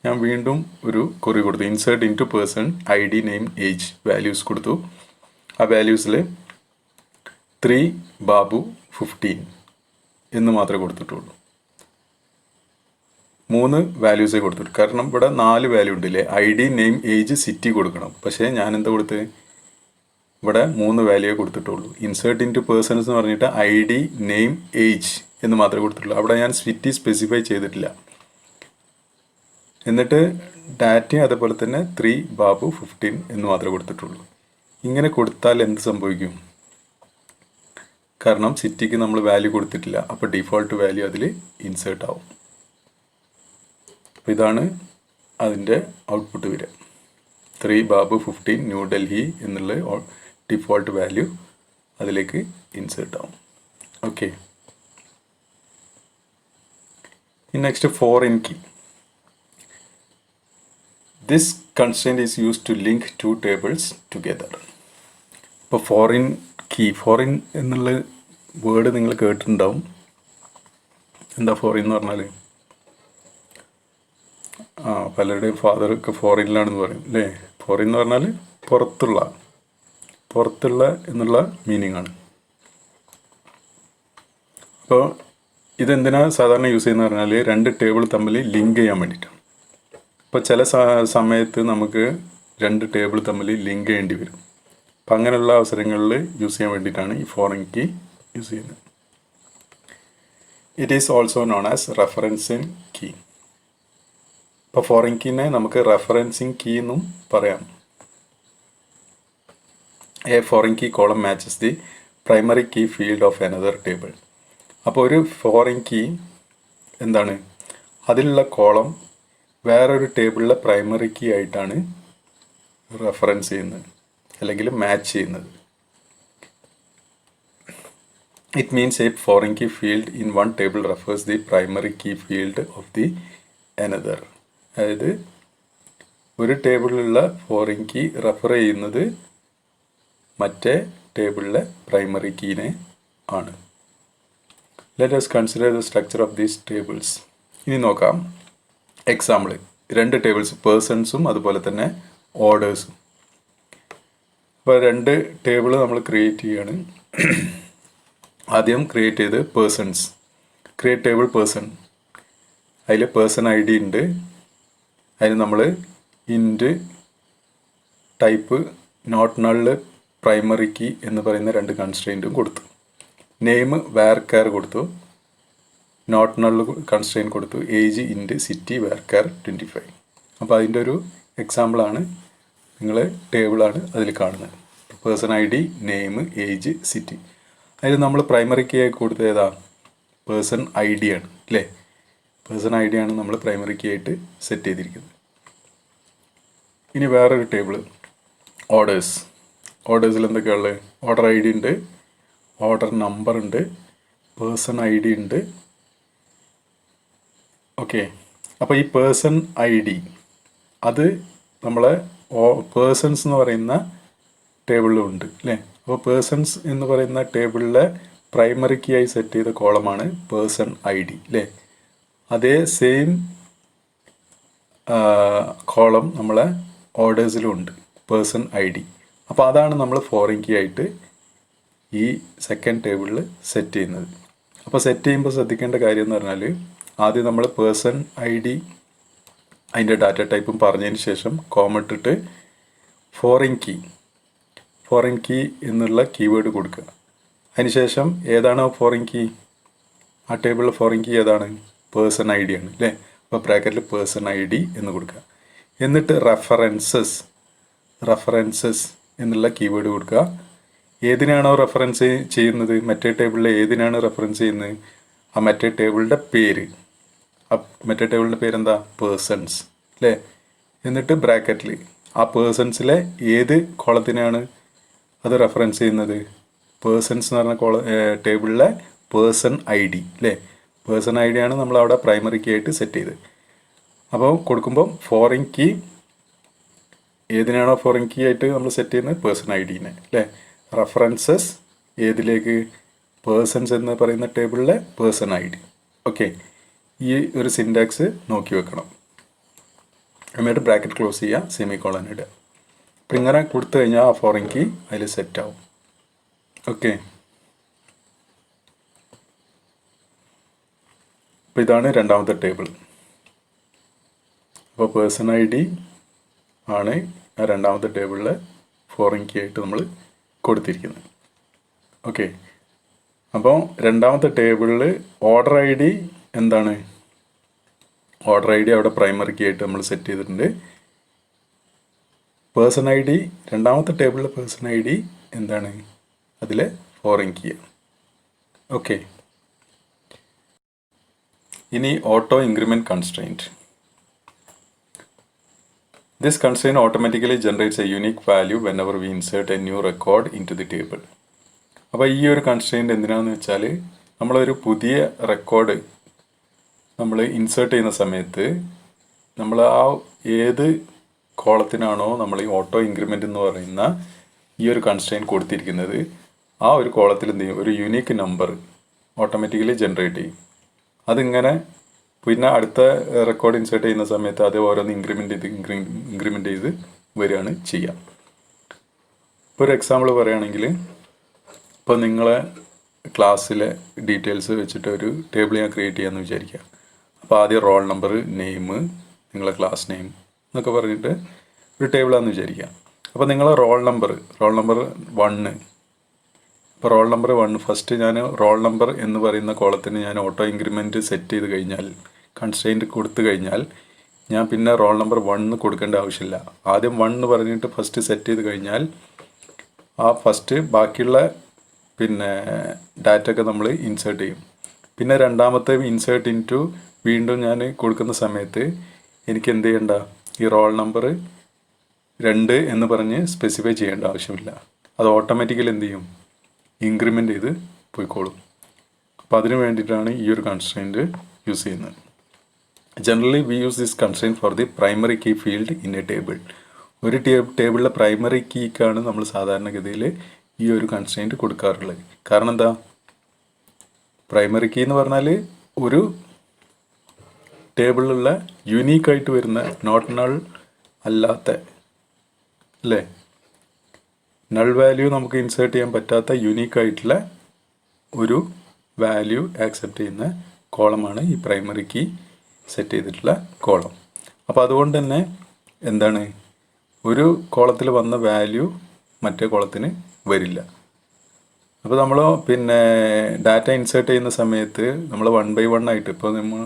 ഞാൻ വീണ്ടും ഒരു query കൊടുത്തു. Insert into person ID name age values കൊടുത്തു. ആ വാല്യൂസിൽ 3 ബാബു 15 എന്ന് മാത്രമേ കൊടുത്തിട്ടുള്ളൂ. 3 വാല്യൂസേ കൊടുത്തിട്ടു. കാരണം ഇവിടെ 4 വാല്യൂ ഉണ്ടല്ലേ. ID നെയിം ഏജ് സിറ്റി കൊടുക്കണം. പക്ഷേ ഞാൻ എന്താ കൊടുത്ത്, ഇവിടെ 3 വാല്യൂ കൊടുത്തിട്ടുള്ളൂ. ഇൻസേർട്ട് ഇൻ ടു പേഴ്സൺസ് എന്ന് പറഞ്ഞിട്ട് ID നെയിം ഏജ് എന്ന് മാത്രമേ കൊടുത്തിട്ടുള്ളൂ. അവിടെ ഞാൻ സിറ്റി സ്പെസിഫൈ ചെയ്തിട്ടില്ല. എന്നിട്ട് ഡാറ്റയും അതേപോലെ തന്നെ 3 ബാബു 15 എന്ന് മാത്രമേ കൊടുത്തിട്ടുള്ളൂ. ഇങ്ങനെ കൊടുത്താൽ എന്ത് സംഭവിക്കും? കാരണം സിറ്റിക്ക് നമ്മൾ വാല്യൂ കൊടുത്തിട്ടില്ല. അപ്പോൾ ഡിഫോൾട്ട് വാല്യൂ അതിൽ ഇൻസേർട്ട് ആവും. അപ്പോൾ ഇതാണ് അതിൻ്റെ ഔട്ട്പുട്ട് വരിക. 3 ബാബു 15 ന്യൂ ഡൽഹി എന്നുള്ള ഡിഫോൾട്ട് വാല്യൂ അതിലേക്ക് ഇൻസേർട്ട് ആവും. Okay. Next foreign key. This constraint is used to link 2 tables together. ഇപ്പോൾ ഫോറിൻ എന്നുള്ള വേർഡ് നിങ്ങൾ കേട്ടിട്ടുണ്ടാവും. എന്താ ഫോറിൻ എന്ന് പറഞ്ഞാൽ? പലരുടെയും ഫാദറൊക്കെ ഫോറിനിലാണെന്ന് പറയും അല്ലേ. ഫോറിൻ എന്ന് പറഞ്ഞാൽ പുറത്തുള്ള എന്നുള്ള മീനിങ് ആണ്. അപ്പോൾ ഇതെന്തിനാണ് സാധാരണ യൂസ് ചെയ്യുന്നത് പറഞ്ഞാൽ 2 ടേബിൾ തമ്മിൽ ലിങ്ക് ചെയ്യാൻ വേണ്ടിയിട്ടാണ്. ഇപ്പോൾ ചില സമയത്ത് നമുക്ക് 2 ടേബിൾ തമ്മിൽ ലിങ്ക് ചെയ്യേണ്ടി വരും. അപ്പം അങ്ങനെയുള്ള അവസരങ്ങളിൽ യൂസ് ചെയ്യാൻ വേണ്ടിയിട്ടാണ് ഈ ഫോറിൻ കീ യൂസ് ചെയ്യുന്നത്. It is also known as referencing key. ഇപ്പോൾ ഫോറിൻ കീനെ നമുക്ക് റെഫറൻസിങ് കീ എന്നും പറയാം. A foreign key column matches the primary key field of another table. അപ്പോൾ ഒരു ഫോറിൻ കീ എന്താണ്, അതിലുള്ള കോളം വേറൊരു ടേബിളിലെ പ്രൈമറി കീ ആയിട്ടാണ് റെഫറൻസ് ചെയ്യുന്നത് അല്ലെങ്കിൽ മാച്ച് ചെയ്യുന്നത്. It means a foreign key field in one table refers the primary key field of the another. അതായത് ഒരു ടേബിളിലുള്ള ഫോറിൻ കീ റെഫർ ചെയ്യുന്നത് മറ്റേ ടേബിളിലെ പ്രൈമറി കീനെ ആണ്. Let us consider the structure of these tables. ഇനി നോക്കാം എക്സാമ്പിൾ. 2 ടേബിൾസ്, പേഴ്സൺസും അതുപോലെ തന്നെ ഓർഡേഴ്സും. അപ്പോൾ 2 ടേബിൾ നമ്മൾ ക്രിയേറ്റ് ചെയ്യുകയാണ്. ആദ്യം ക്രിയേറ്റ് ചെയ്ത് പേഴ്സൺസ്. Create table person. അതിൽ പേഴ്സൺ ID ഉണ്ട്. അതിന് നമ്മൾ int type not null primary key എന്ന് പറയുന്ന 2 കൺസ്ട്രെയിൻറ്റും കൊടുത്തു. നെയിം വാർക്കാർ കൊടുത്തു. നോട്ട് നള്ള് കൺസ്ട്രെയിൻ കൊടുത്തു. Age int city varchar 25. അപ്പോൾ അതിൻ്റെ ഒരു എക്സാമ്പിളാണ് ടേബിളാണ് അതിൽ കാണുന്നത്. Person ID, name, age, city. അതിൽ നമ്മൾ പ്രൈമറി കീ ആയി കൊടുത്തത് ഏതാ? പേഴ്സൺ ID ആണ് അല്ലേ. പേഴ്സൺ ID ആണ് നമ്മൾ പ്രൈമറി കീ ആയിട്ട് സെറ്റ് ചെയ്തിരിക്കുന്നത്. ഇനി വേറൊരു ടേബിൾ ഓർഡേഴ്സ്. ഓർഡേഴ്സിൽ എന്തൊക്കെയുള്ളത്? ഓർഡർ ID ഉണ്ട്, ഓർഡർ നമ്പർ ഉണ്ട്, പേഴ്സൺ ID ഉണ്ട്. ഓക്കെ. അപ്പോൾ ഈ പേഴ്സൺ ID അത് നമ്മളെ പേഴ്സൺസ് എന്ന് പറയുന്ന ടേബിളിലും ഉണ്ട് അല്ലേ. അപ്പോൾ പേഴ്സൺസ് എന്ന് പറയുന്ന ടേബിളിലെ പ്രൈമറി കീ ആയി സെറ്റ് ചെയ്ത കോളമാണ് പേഴ്സൺ ID അല്ലേ. അതേ സെയിം കോളം നമ്മളെ ഓർഡേഴ്സിലും ഉണ്ട്, പേഴ്സൺ ID. അപ്പോൾ അതാണ് നമ്മൾ ഫോറിൻ കീ ആയിട്ട് ഈ സെക്കൻഡ് ടേബിളിൽ സെറ്റ് ചെയ്യുന്നത്. അപ്പോൾ സെറ്റ് ചെയ്യുമ്പോൾ ശ്രദ്ധിക്കേണ്ട കാര്യം എന്ന് പറഞ്ഞാൽ ആദ്യം നമ്മൾ പേഴ്സൺ ID അതിൻ്റെ ഡാറ്റ ടൈപ്പും പറഞ്ഞതിന് ശേഷം കോമ ഇട്ടിട്ട് ഫോറിൻ കീ എന്നുള്ള കീവേഡ് കൊടുക്കുക. അതിനുശേഷം ഏതാണോ ഫോറിൻ കീ, ആ ടേബിളിൽ ഫോറിൻ കീ ഏതാണ്? പേഴ്സൺ ID ആണ് അല്ലേ. അപ്പോൾ ബ്രാക്കറ്റിൽ പേഴ്സൺ ID എന്ന് കൊടുക്കുക. എന്നിട്ട് റെഫറൻസസ് എന്നുള്ള കീവേഡ് കൊടുക്കുക. ഏതിനാണോ റെഫറൻസ് ചെയ്യുന്നത്, മറ്റേ ടേബിളിൽ ഏതിനാണ് റെഫറൻസ് ചെയ്യുന്നത്, ആ മറ്റേ ടേബിളിൻ്റെ പേര്. മറ്റേ ടേബിളിൻ്റെ പേരെന്താ? പേഴ്സൺസ് അല്ലേ. എന്നിട്ട് ബ്രാക്കറ്റിൽ ആ പേഴ്സൺസിലെ ഏത് കോളത്തിനാണ് അത് റെഫറൻസ് ചെയ്യുന്നത്? പേഴ്സൺസ് എന്ന് പറഞ്ഞ ടേബിളിലെ പേഴ്സൺ ID അല്ലേ. പേഴ്സൺ ID ആണ് നമ്മൾ അവിടെ പ്രൈമറി കീ ആയിട്ട് സെറ്റ് ചെയ്ത്. അപ്പോൾ കൊടുക്കുമ്പോൾ ഫോറിൻ കീ ഏതിനാണോ ഫോറിൻ കീ ആയിട്ട് നമ്മൾ സെറ്റ് ചെയ്യുന്നത്? പേഴ്സൺ IDനെ അല്ലേ. റെഫറൻസസ് ഏതിലേക്ക്? പേഴ്സൺസ് എന്ന് പറയുന്ന ടേബിളിലെ പേഴ്സൺ ID. ഓക്കെ. ഈ ഒരു സിൻടാക്സ് നോക്കി വെക്കണം. എന്നിട്ട് ബ്രാക്കറ്റ് ക്ലോസ് ചെയ്യുക, സെമി കോളൻ ഇടുക. അപ്പം ഇങ്ങനെ കൊടുത്തു കഴിഞ്ഞാൽ ആ ഫോറിൻ കീ അതിൽ സെറ്റ് ആവും. ഓക്കെ, അപ്പോൾ ഇതാണ് രണ്ടാമത്തെ ടേബിൾ. അപ്പോൾ പേഴ്സൺ ഐ ഡി ആണ് ആ രണ്ടാമത്തെ ടേബിളിൽ ഫോറിൻ കീ ആയിട്ട് നമ്മൾ കൊടുത്തിരിക്കുന്നത്. ഓക്കെ, അപ്പോൾ രണ്ടാമത്തെ ടേബിളിൽ ഓർഡർ ഐ ഡി എന്താണ്? ഓർഡർ ഐ ഡി അവിടെ പ്രൈമറി കീ ആയിട്ട് നമ്മൾ സെറ്റ് ചെയ്തിട്ടുണ്ട്. പേഴ്സൺ ഐ ഡി, രണ്ടാമത്തെ ടേബിളിലെ പേഴ്സൺ ഐ ഡി എന്താണ്? അതിലെ ഫോറിൻ കീ. ഓക്കെ, ഇനി auto increment constraint. This constraint automatically generates a unique value whenever we insert a new record into the table. അപ്പോൾ ഈ ഒരു constraint എന്തിനാണെന്ന് വെച്ചാൽ, നമ്മളൊരു പുതിയ റെക്കോർഡ് നമ്മൾ ഇൻസേർട്ട് ചെയ്യുന്ന സമയത്ത് നമ്മൾ ആ ഏത് കോളത്തിനാണോ നമ്മൾ ഈ ഓട്ടോ ഇൻക്രിമെൻ്റ് എന്ന് പറയുന്ന ഈ ഒരു കൺസ്ട്രെയിൻറ്റ് കൊടുത്തിരിക്കുന്നത്, ആ ഒരു കോളത്തിൽ എന്ത് ചെയ്യും? ഒരു യൂണീക്ക് നമ്പർ ഓട്ടോമാറ്റിക്കലി ജനറേറ്റ് ചെയ്യും. അതിങ്ങനെ പിന്നെ അടുത്ത റെക്കോർഡ് ഇൻസേർട്ട് ചെയ്യുന്ന സമയത്ത് അത് ഓരോന്ന് ഇൻക്രിമെൻ്റ് ചെയ്ത് വരികയാണ് ചെയ്യുക. ഇപ്പോൾ ഒരു എക്സാമ്പിൾ പറയുകയാണെങ്കിൽ, ഇപ്പോൾ നിങ്ങളെ ക്ലാസ്സിലെ ഡീറ്റെയിൽസ് വെച്ചിട്ട് ഒരു ടേബിൾ ഞാൻ ക്രിയേറ്റ് ചെയ്യാമെന്ന് വിചാരിക്കുക. അപ്പോൾ ആദ്യം റോൾ നമ്പർ, നെയിം, നിങ്ങളെ ക്ലാസ് നെയിം എന്നൊക്കെ പറഞ്ഞിട്ട് ഒരു ടേബിളാണെന്ന് വിചാരിക്കുക. അപ്പോൾ നിങ്ങളെ റോൾ നമ്പർ 1. ഇപ്പോൾ റോൾ നമ്പർ 1 ഫസ്റ്റ് ഞാൻ റോൾ നമ്പർ എന്ന് പറയുന്ന കോളത്തിന് ഞാൻ ഓട്ടോ ഇൻക്രിമെൻറ്റ് സെറ്റ് ചെയ്ത് കഴിഞ്ഞാൽ, കൺസ്ട്രെയിൻറ്റ് കൊടുത്തു കഴിഞ്ഞാൽ, ഞാൻ പിന്നെ റോൾ നമ്പർ 1 കൊടുക്കേണ്ട ആവശ്യമില്ല. ആദ്യം 1 എന്ന് പറഞ്ഞിട്ട് ഫസ്റ്റ് സെറ്റ് ചെയ്ത് കഴിഞ്ഞാൽ ആ ഫസ്റ്റ് ബാക്കിയുള്ള പിന്നെ ഡാറ്റ ഒക്കെ നമ്മൾ ഇൻസേർട്ട് ചെയ്യും. പിന്നെ രണ്ടാമത്തെ ഇൻസേർട്ട് ഇൻ ടു വീണ്ടും ഞാൻ കൊടുക്കുന്ന സമയത്ത് എനിക്ക് എന്ത് ചെയ്യേണ്ട? ഈ റോൾ നമ്പർ 2 എന്ന് പറഞ്ഞ് സ്പെസിഫൈ ചെയ്യേണ്ട ആവശ്യമില്ല. അത് ഓട്ടോമാറ്റിക്കലി എന്ത് ചെയ്യും? ഇൻക്രിമെൻ്റ് ചെയ്ത് പോയിക്കോളും. അപ്പോൾ അതിന് വേണ്ടിയിട്ടാണ് ഈ ഒരു കൺസ്ട്രെയിൻറ്റ് യൂസ് ചെയ്യുന്നത്. Generally we use this constraint for the primary key field in a table. ഒരു ടേബിളിലെ പ്രൈമറി കീക്കാണ് നമ്മൾ സാധാരണഗതിയിൽ ഈ ഒരു കൺസ്ട്രെയിൻറ്റ് കൊടുക്കാറുള്ളത്. കാരണം എന്താ? പ്രൈമറി കീ എന്ന് പറഞ്ഞാൽ ഒരു ടേബിളിലുള്ള യുണീക്കായിട്ട് വരുന്ന, നോട്ട് നൾ അല്ലാത്ത, അല്ലേ, നൾ വാല്യൂ നമുക്ക് ഇൻസേർട്ട് ചെയ്യാൻ പറ്റാത്ത യുണീക്കായിട്ടുള്ള ഒരു വാല്യൂ ആക്സെപ്റ്റ് ചെയ്യുന്ന കോളമാണ് ഈ പ്രൈമറി കീ സെറ്റ് ചെയ്തിട്ടുള്ള കോളം. അപ്പോൾ അതുകൊണ്ട് തന്നെ എന്താണ്, ഒരു കോളത്തിൽ വന്ന വാല്യൂ മറ്റേ കോളത്തിന് വരില്ല. അപ്പോൾ നമ്മൾ പിന്നെ ഡാറ്റ ഇൻസേർട്ട് ചെയ്യുന്ന സമയത്ത് നമ്മൾ 1 by 1 ആയിട്ട്, ഇപ്പോൾ നമ്മൾ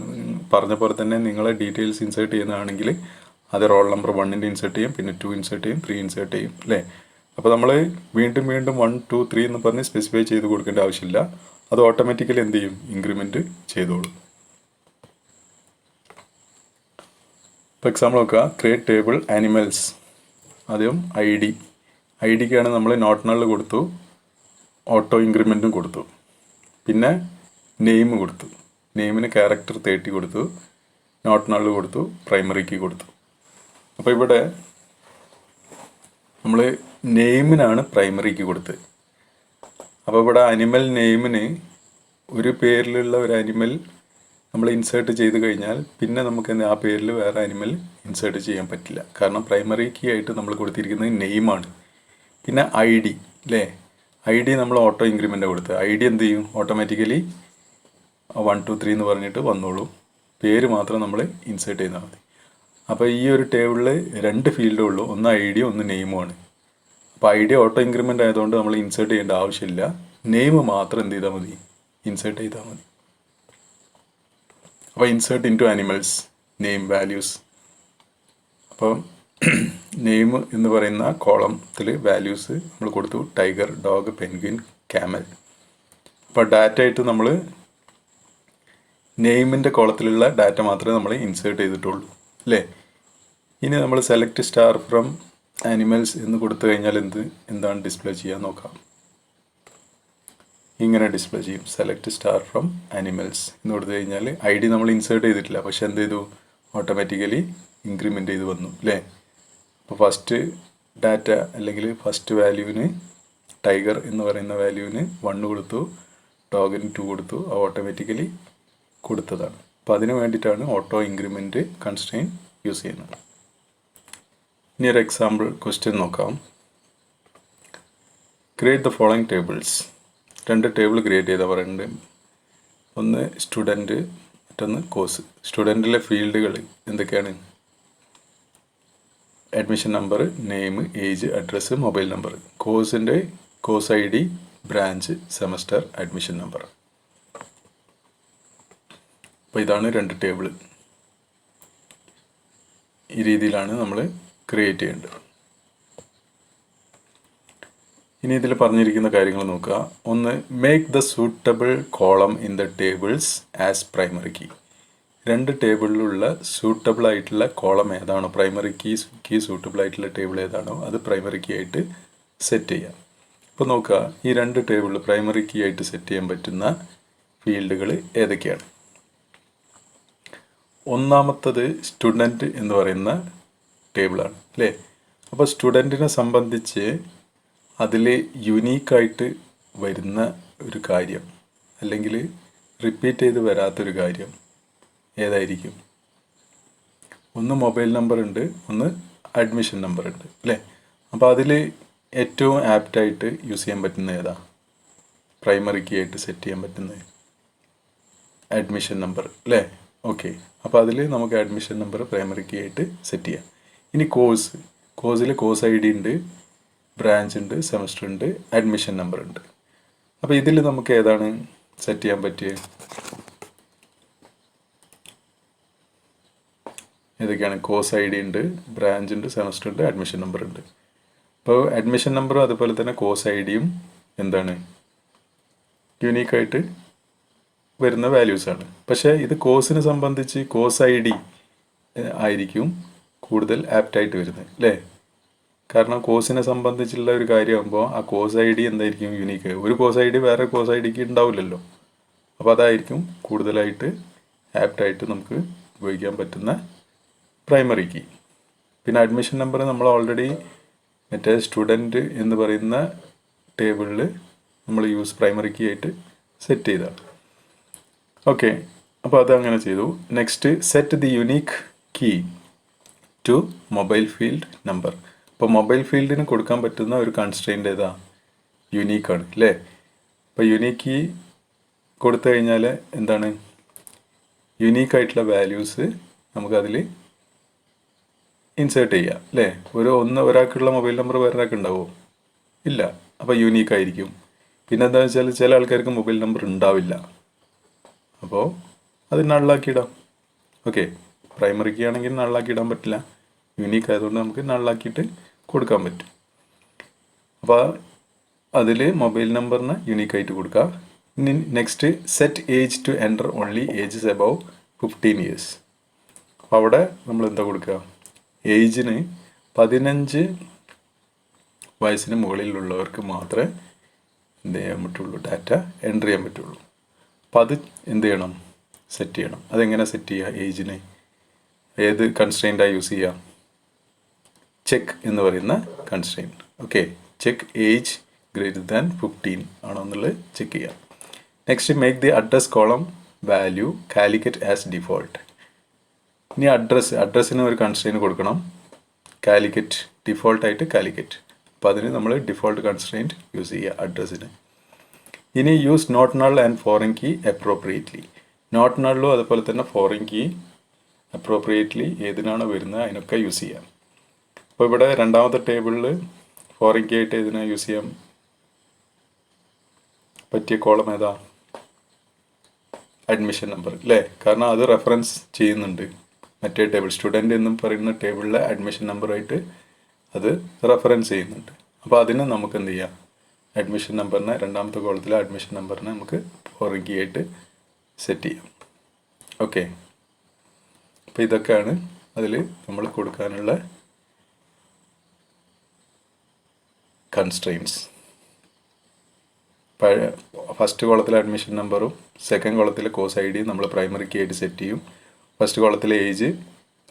പറഞ്ഞ പോലെ തന്നെ നിങ്ങൾ ഡീറ്റെയിൽസ് ഇൻസേർട്ട് ചെയ്യുന്നതാണെങ്കിൽ അത് റോൾ നമ്പർ 1 ഇൻസേർട്ട് ചെയ്യും, പിന്നെ 2 ഇൻസേർട്ട് ചെയ്യും, 3 ഇൻസേർട്ട് ചെയ്യും, അല്ലേ. അപ്പോൾ നമ്മൾ വീണ്ടും 1, 2, 3 എന്ന് പറഞ്ഞ് സ്പെസിഫൈ ചെയ്ത് കൊടുക്കേണ്ട ആവശ്യമില്ല. അത് ഓട്ടോമാറ്റിക്കലി എന്ത് ചെയ്യും? ഇൻക്രിമെൻറ്റ് ചെയ്തോളും. ഇപ്പോൾ എക്സാമ്പിൾ നോക്കുക. Create table animals. ആദ്യം ഐ ഡിക്കാണ് നമ്മൾ നോട്ട് നൾ കൊടുത്തു, ഓട്ടോ ഇൻക്രിമെൻറ്റും കൊടുത്തു, പിന്നെ നെയിം കൊടുത്തു, നെയിമിന് ക്യാരക്ടർ 30 കൊടുത്തു, നോട്ട് നൾ കൊടുത്തു, പ്രൈമറി കീ കൊടുത്തു. അപ്പോൾ ഇവിടെ നമ്മൾ നെയിമിനാണ് പ്രൈമറി കീ കൊടുത്തത്. അപ്പോൾ ഇവിടെ അനിമൽ നെയിമിന് ഒരു പേരിലുള്ള ഒരു അനിമൽ നമ്മൾ ഇൻസേർട്ട് ചെയ്ത് കഴിഞ്ഞാൽ പിന്നെ നമുക്ക് ആ പേരിൽ വേറെ അനിമൽ ഇൻസേർട്ട് ചെയ്യാൻ പറ്റില്ല. കാരണം പ്രൈമറി കീ ആയിട്ട് നമ്മൾ കൊടുത്തിരിക്കുന്നത് നെയിമാണ്. പിന്നെ ഐ ഡി, അല്ലേ, ഐ ഡി നമ്മൾ ഓട്ടോ ഇൻക്രിമെൻ്റ് കൊടുത്തത്. ഐ ഡി എന്ത് ചെയ്യും? ഓട്ടോമാറ്റിക്കലി 1, 2, 3 എന്ന് പറഞ്ഞിട്ട് വന്നോളും. പേര് മാത്രം നമ്മൾ ഇൻസേർട്ട് ചെയ്താൽ മതി. അപ്പോൾ ഈ ഒരു ടേബിളിൽ 2 ഫീൽഡേ ഉള്ളൂ, ഒന്ന് ഐ ഡിയും ഒന്ന് നെയിമുമാണ്. അപ്പോൾ ഐ ഡി ഓട്ടോ ഇൻക്രിമെൻ്റ് ആയതുകൊണ്ട് നമ്മൾ ഇൻസേർട്ട് ചെയ്യേണ്ട ആവശ്യമില്ല. നെയിം മാത്രം എന്ത് ചെയ്താൽ മതി? ഇൻസേർട്ട് ചെയ്താൽ മതി. അപ്പോൾ insert into animals, name, values. അപ്പം നെയിം എന്ന് പറയുന്ന കോളത്തിൽ വാല്യൂസ് നമ്മൾ കൊടുത്തു. Tiger, dog, penguin, camel. അപ്പോൾ ഡാറ്റ ആയിട്ട് നമ്മൾ നെയിമിൻ്റെ കോളത്തിലുള്ള ഡാറ്റ മാത്രമേ നമ്മൾ ഇൻസേർട്ട് ചെയ്തിട്ടുള്ളൂ, അല്ലേ. ഇനി നമ്മൾ സെലക്ട് സ്റ്റാർ ഫ്രം ആനിമൽസ് എന്ന് കൊടുത്തു കഴിഞ്ഞാൽ എന്താണ് ഡിസ്പ്ലേ ചെയ്യാൻ നോക്കാം. ഇങ്ങനെ ഡിസ്പ്ലേ ചെയ്യും. സെലക്ട് സ്റ്റാർ ഫ്രം ആനിമൽസ് എന്ന് കൊടുത്തു കഴിഞ്ഞാൽ ഐ ഡി നമ്മൾ ഇൻസേർട്ട് ചെയ്തിട്ടില്ല, പക്ഷെ എന്ത് ചെയ്തു? ഓട്ടോമാറ്റിക്കലി ഇൻക്രിമെൻ്റ് ചെയ്ത് വന്നു, അല്ലേ. അപ്പോൾ ഫസ്റ്റ് ഡാറ്റ അല്ലെങ്കിൽ ഫസ്റ്റ് വാല്യൂവിന് ടൈഗർ എന്ന് പറയുന്ന വാല്യൂവിന് 1 കൊടുത്തു, ഡോഗിന് 2 കൊടുത്തു. അത് ഓട്ടോമാറ്റിക്കലി കൊടുത്തതാണ്. അപ്പോൾ അതിന് വേണ്ടിയിട്ടാണ് ഓട്ടോ ഇൻക്രിമെൻറ്റ് കൺസ്ട്രെയിൻ യൂസ് ചെയ്യുന്നത്. ഇനി ഒരു എക്സാമ്പിൾ ക്വസ്റ്റ്യൻ നോക്കാം. Create the following tables. 2 table create ചെയ്താൽ പറയുന്നുണ്ട്. ഒന്ന് സ്റ്റുഡൻറ്റ്, മറ്റൊന്ന് കോഴ്സ്. സ്റ്റുഡൻറ്റിലെ ഫീൽഡുകൾ എന്തൊക്കെയാണ്? Admission number, name, age, address, mobile number. കോഴ്സിൻ്റെ course I D, branch, semester, admission number. അപ്പോൾ ഇതാണ് 2 ടേബിൾ. ഈ രീതിയിലാണ് നമ്മൾ ക്രിയേറ്റ് ചെയ്യേണ്ടത്. ഇനി ഇതിൽ പറഞ്ഞിരിക്കുന്ന കാര്യങ്ങൾ നോക്കുക. ഒന്ന്, make the suitable column in the tables as primary key. 2 ടേബിളിലുള്ള സൂട്ടബിൾ ആയിട്ടുള്ള കോളം ഏതാണോ, പ്രൈമറി കീ സൂട്ടബിൾ ആയിട്ടുള്ള ടേബിൾ ഏതാണോ അത് പ്രൈമറി കീ ആയിട്ട് സെറ്റ് ചെയ്യാം. ഇപ്പോൾ നോക്കുക, ഈ 2 ടേബിളിൽ പ്രൈമറി കീ ആയിട്ട് സെറ്റ് ചെയ്യാൻ പറ്റുന്ന ഫീൽഡുകൾ ഏതൊക്കെയാണ്? ഒന്നാമത്തത് സ്റ്റുഡൻറ്റ് എന്ന് പറയുന്ന ടേബിളാണ് അല്ലേ. അപ്പോൾ സ്റ്റുഡൻറ്റിനെ സംബന്ധിച്ച് അതിൽ യുണീക്കായിട്ട് വരുന്ന ഒരു കാര്യം അല്ലെങ്കിൽ റിപ്പീറ്റ് ചെയ്ത് വരാത്തൊരു കാര്യം ഏതായിരിക്കും? ഒന്ന് മൊബൈൽ നമ്പർ ഉണ്ട്, ഒന്ന് അഡ്മിഷൻ നമ്പർ ഉണ്ട് അല്ലേ. അപ്പോൾ അതിൽ ഏറ്റവും ആപ്റ്റായിട്ട് യൂസ് ചെയ്യാൻ പറ്റുന്ന ഏതാ? പ്രൈമറി കീ ആയിട്ട് സെറ്റ് ചെയ്യാൻ പറ്റുന്നത് അഡ്മിഷൻ നമ്പർ അല്ലേ. ഓക്കെ, അപ്പോൾ അതിൽ നമുക്ക് അഡ്മിഷൻ നമ്പർ പ്രൈമറി കീ ആയിട്ട് സെറ്റ് ചെയ്യാം. ഇനി കോഴ്സിൽ കോഴ്സ് ഐ ഡി ഉണ്ട്, ബ്രാഞ്ച് ഉണ്ട്, സെമസ്റ്റർ ഉണ്ട്, അഡ്മിഷൻ നമ്പർ ഉണ്ട്. അപ്പോൾ ഇതിൽ നമുക്ക് ഏതാണ് സെറ്റ് ചെയ്യാൻ പറ്റിയത്? ഏതൊക്കെയാണ്? കോഴ്സ് ഐ ഡി ഉണ്ട്, ബ്രാഞ്ച് ഉണ്ട്, സെമസ്റ്റർ ഉണ്ട്, അഡ്മിഷൻ നമ്പർ ഉണ്ട്. അപ്പോൾ അഡ്മിഷൻ നമ്പറും അതുപോലെ തന്നെ കോഴ്സ് ഐ ഡിയും എന്താണ്? യുണീക്കായിട്ട് വരുന്ന വാല്യൂസാണ്. പക്ഷേ ഇത് കോഴ്സിനെ സംബന്ധിച്ച് കോഴ്സ് ഐ ഡി ആയിരിക്കും കൂടുതൽ ആപ്റ്റായിട്ട് വരുന്നത് അല്ലേ. കാരണം കോഴ്സിനെ സംബന്ധിച്ചുള്ള ഒരു കാര്യമാകുമ്പോൾ ആ കോഴ്സ് ഐ ഡി എന്തായിരിക്കും? യുണീക്ക്. ഒരു കോഴ്സ് ഐ ഡി വേറെ കോഴ്സ് ഐ ഡിക്ക് ഉണ്ടാവില്ലല്ലോ. അപ്പോൾ അതായിരിക്കും കൂടുതലായിട്ട് ആപ്റ്റായിട്ട് നമുക്ക് ഉപയോഗിക്കാൻ പറ്റുന്ന പ്രൈമറി കീ. പിന്നെ അഡ്മിഷൻ നമ്പർ നമ്മൾ ഓൾറെഡി മറ്റേ സ്റ്റുഡൻറ്റ് എന്ന് പറയുന്ന ടേബിളിൽ നമ്മൾ പ്രൈമറി കീ ആയിട്ട് സെറ്റ് ചെയ്തതാണ്. ഓക്കെ, അപ്പോൾ അതങ്ങനെ ചെയ്തു. Next, set the unique key to mobile field number. അപ്പോൾ മൊബൈൽ ഫീൽഡിന് കൊടുക്കാൻ പറ്റുന്ന ഒരു കൺസ്ട്രെയിൻ്റ് ഏതാ? യുണീക്കാണ് അല്ലേ. അപ്പോൾ യുണീക്ക് കീ കൊടുത്തു കഴിഞ്ഞാൽ എന്താണ്? യുണീക്കായിട്ടുള്ള വാല്യൂസ് നമുക്കതിൽ ഇൻസേർട്ട് ചെയ്യാം അല്ലേ. ഒരാൾക്കുള്ള മൊബൈൽ നമ്പർ വേറെ ഒരാൾക്ക് ഉണ്ടാവുമോ? ഇല്ല. അപ്പോൾ യുണീക്ക് ആയിരിക്കും. പിന്നെ എന്താ വെച്ചാൽ ചില ആൾക്കാർക്ക് മൊബൈൽ നമ്പർ ഉണ്ടാവില്ല. അപ്പോൾ അത് നള്ളാക്കിയിടാം. ഓക്കെ, പ്രൈമറി കീ ആണെങ്കിൽ നള്ളാക്കിയിടാൻ പറ്റില്ല. യുണീക്ക് ആയതുകൊണ്ട് നമുക്ക് നള്ളാക്കിയിട്ട് കൊടുക്കാൻ പറ്റും. അപ്പോൾ അതിൽ മൊബൈൽ നമ്പറിന് യുണീക്കായിട്ട് കൊടുക്കുക. ഇനി next, set age to enter only ages above 15 years. അപ്പോൾ അവിടെ നമ്മൾ എന്താ കൊടുക്കുക? ഏജിന് 15 വയസ്സിന് മുകളിലുള്ളവർക്ക് മാത്രമേ എന്ത് ചെയ്യാൻ പറ്റുള്ളൂ? ഡാറ്റ എൻ്റർ ചെയ്യാൻ പറ്റുള്ളൂ. അപ്പോൾ അത് എന്ത് ചെയ്യണം? സെറ്റ് ചെയ്യണം. അതെങ്ങനെ സെറ്റ് ചെയ്യുക? ഏജിന് ഏത് കൺസ്ട്രെയിൻ്റാണ് യൂസ് ചെയ്യുക? ചെക്ക് എന്ന് പറയുന്ന constraint. Okay, check age greater than 15 ആണോ എന്നുള്ളത് ചെക്ക് ചെയ്യാം. Next, make the address column value Calicut as default. ഇനി അഡ്രസ്സിന് ഒരു കൺസ്ട്രെയിൻ കൊടുക്കണം. കാലിക്കറ്റ്, ഡിഫോൾട്ടായിട്ട് കാലിക്കറ്റ്. അപ്പോൾ അതിന് നമ്മൾ ഡിഫോൾട്ട് കൺസ്ട്രെയിൻറ്റ് യൂസ് ചെയ്യുക അഡ്രസ്സിന്. ഇനി use not null and foreign key appropriately. Not നള്ളും അതുപോലെ തന്നെ ഫോറിൻ കീ അപ്രോപ്രിയേറ്റ്ലി ഏതിനാണോ വരുന്നത് അതിനൊക്കെ യൂസ് ചെയ്യാം. അപ്പോൾ ഇവിടെ രണ്ടാമത്തെ ടേബിളിൽ ഫോറിൻ കീ ആയിട്ട് ഏതിനാണ് യൂസ് ചെയ്യാൻ പറ്റിയ കോളം ഏതാ? അഡ്മിഷൻ നമ്പർ അല്ലേ. കാരണം അത് റെഫറൻസ് ചെയ്യുന്നുണ്ട് മറ്റേ ടേബിൾ, സ്റ്റുഡൻറ്റ് എന്നും പറയുന്ന ടേബിളിലെ അഡ്മിഷൻ നമ്പറായിട്ട് അത് റെഫറൻസ് ചെയ്യുന്നുണ്ട്. അപ്പോൾ അതിന് നമുക്ക് എന്ത് ചെയ്യാം? അഡ്മിഷൻ നമ്പറിനെ, രണ്ടാമത്തെ കോളത്തിലെ അഡ്മിഷൻ നമ്പറിനെ നമുക്ക് ഫോറിൻ കീ ആയിട്ട് സെറ്റ് ചെയ്യാം. ഓക്കെ, അപ്പോൾ ഇതൊക്കെയാണ് അതിൽ നമ്മൾ കൊടുക്കാനുള്ള കൺസ്ട്രെയിൻസ്. ഫസ്റ്റ് കോളത്തിലെ അഡ്മിഷൻ നമ്പറും സെക്കൻഡ് കോളത്തിലെ കോഴ്സ് ഐ ഡിയും നമ്മൾ പ്രൈമറി കീ ആയിട്ട് സെറ്റ് ചെയ്യും. ഫസ്റ്റ് കോളത്തിലെ ഏജ്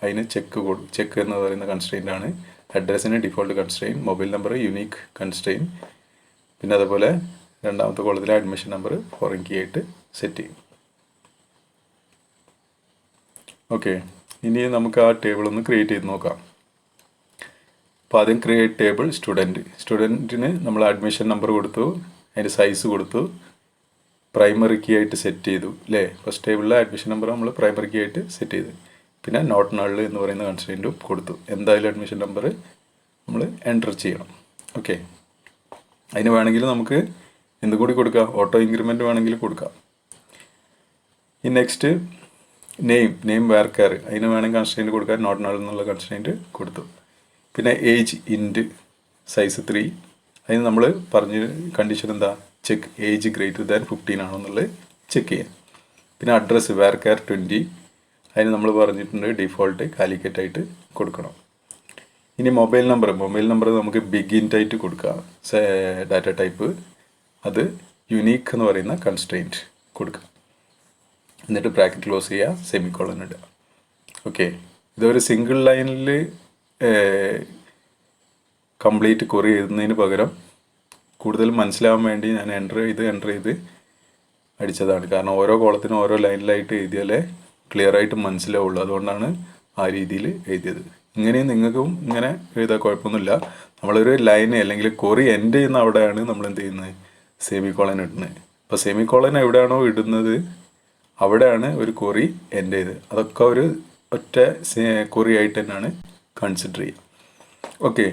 അതിന് ചെക്ക് എന്ന് പറയുന്ന കൺസ്ട്രെയിൻ്റ് ആണ്. അഡ്രസ്സിന് default constraint, mobile number unique constraint. പിന്നെ അതുപോലെ രണ്ടാമത്തെ കോളത്തിലെ അഡ്മിഷൻ നമ്പർ ഫോറിൻ കീ ആയിട്ട് സെറ്റ് ചെയ്യും. ഓക്കെ, ഇനി നമുക്ക് ആ ടേബിൾ ഒന്ന് ക്രിയേറ്റ് ചെയ്ത് നോക്കാം. അപ്പോൾ ആദ്യം ക്രിയേറ്റ് ടേബിൾ സ്റ്റുഡൻറ്റിന് നമ്മൾ അഡ്മിഷൻ നമ്പർ കൊടുത്തു, അതിൻ്റെ സൈസ് കൊടുത്തു, പ്രൈമറി കീ ആയിട്ട് സെറ്റ് ചെയ്തു അല്ലേ. ഫസ്റ്റ് ടേബിളിലെ അഡ്മിഷൻ നമ്പർ നമ്മൾ പ്രൈമറി കീ ആയിട്ട് സെറ്റ് ചെയ്തു. പിന്നെ നോട്ട് നൾ എന്ന് പറയുന്ന കൺസ്ട്രെയിൻറ്റും കൊടുത്തു. എന്തായാലും അഡ്മിഷൻ നമ്പർ നമ്മൾ എൻ്റർ ചെയ്യണം. ഓക്കെ, അതിന് വേണമെങ്കിൽ നമുക്ക് എന്തും കൂടി കൊടുക്കാം, ഓട്ടോ ഇൻക്രിമെൻറ്റ് വേണമെങ്കിൽ കൊടുക്കാം. ഈ നെക്സ്റ്റ് നെയിം വേർക്കാർ, അതിന് വേണമെങ്കിൽ കൺസ്ട്രെയിൻറ്റ് കൊടുക്കാൻ നോട്ട് നൾ എന്നുള്ള കൺസ്ട്രെയിൻറ്റ് കൊടുത്തു. പിന്നെ ഏജ് ഇൻറ്റ് സൈസ് 3, അതിന് നമ്മൾ പറഞ്ഞ കണ്ടീഷൻ എന്താ, ചെക്ക് ഏജ് ഗ്രേറ്റർ ദാൻ 15 ആണോ എന്നുള്ളത് ചെക്ക് ചെയ്യാം. പിന്നെ അഡ്രസ്സ് വേർക്കാർ 20, അതിന് നമ്മൾ പറഞ്ഞിട്ടുണ്ട് ഡിഫോൾട്ട് കാലിക്കറ്റ് ആയിട്ട് കൊടുക്കണം. ഇനി മൊബൈൽ നമ്പർ നമുക്ക് ബിഗിൻറ്റ് ആയിട്ട് കൊടുക്കാം. ഡാറ്റ ടൈപ്പ് അത് യുണീക്ക് എന്ന് പറയുന്ന കൺസ്ട്രെയിൻറ്റ് കൊടുക്കുക. എന്നിട്ട് ബ്രാക്കറ്റ് ക്ലോസ് ചെയ്യുക, സെമിക്കോളൻ ഇടുക. ഓക്കെ, ഇതൊരു സിംഗിൾ ലൈനിൽ കംപ്ലീറ്റ് ക്വറി എഴുതുന്നതിന് പകരം കൂടുതൽ മനസ്സിലാവാൻ വേണ്ടി ഞാൻ എൻ്റർ ചെയ്ത് അടിച്ചതാണ്. കാരണം ഓരോ കോളത്തിനും ഓരോ ലൈനിലായിട്ട് എഴുതിയാലേ ക്ലിയർ ആയിട്ട് മനസ്സിലാവുള്ളൂ. അതുകൊണ്ടാണ് ആ രീതിയിൽ എഴുതിയത്. ഇങ്ങനെയും നിങ്ങൾക്കും ഇങ്ങനെ എഴുതാൻ കുഴപ്പമൊന്നുമില്ല. നമ്മളൊരു ലൈന് അല്ലെങ്കിൽ ക്വറി എൻഡ് ചെയ്യുന്ന അവിടെയാണ് നമ്മൾ എന്ത് ചെയ്യുന്നത്, സെമിക്കോളൻ ഇടുന്നത്. അപ്പോൾ സെമിക്കോളൻ എവിടെയാണോ ഇടുന്നത് അവിടെയാണ് ഒരു ക്വറി എൻഡ് ചെയ്ത്. അതൊക്കെ ഒരു ഒറ്റ ക്വറി ആയിട്ട് തന്നെയാണ് കൺസിഡർ ചെയ്യുക. ഓക്കെ,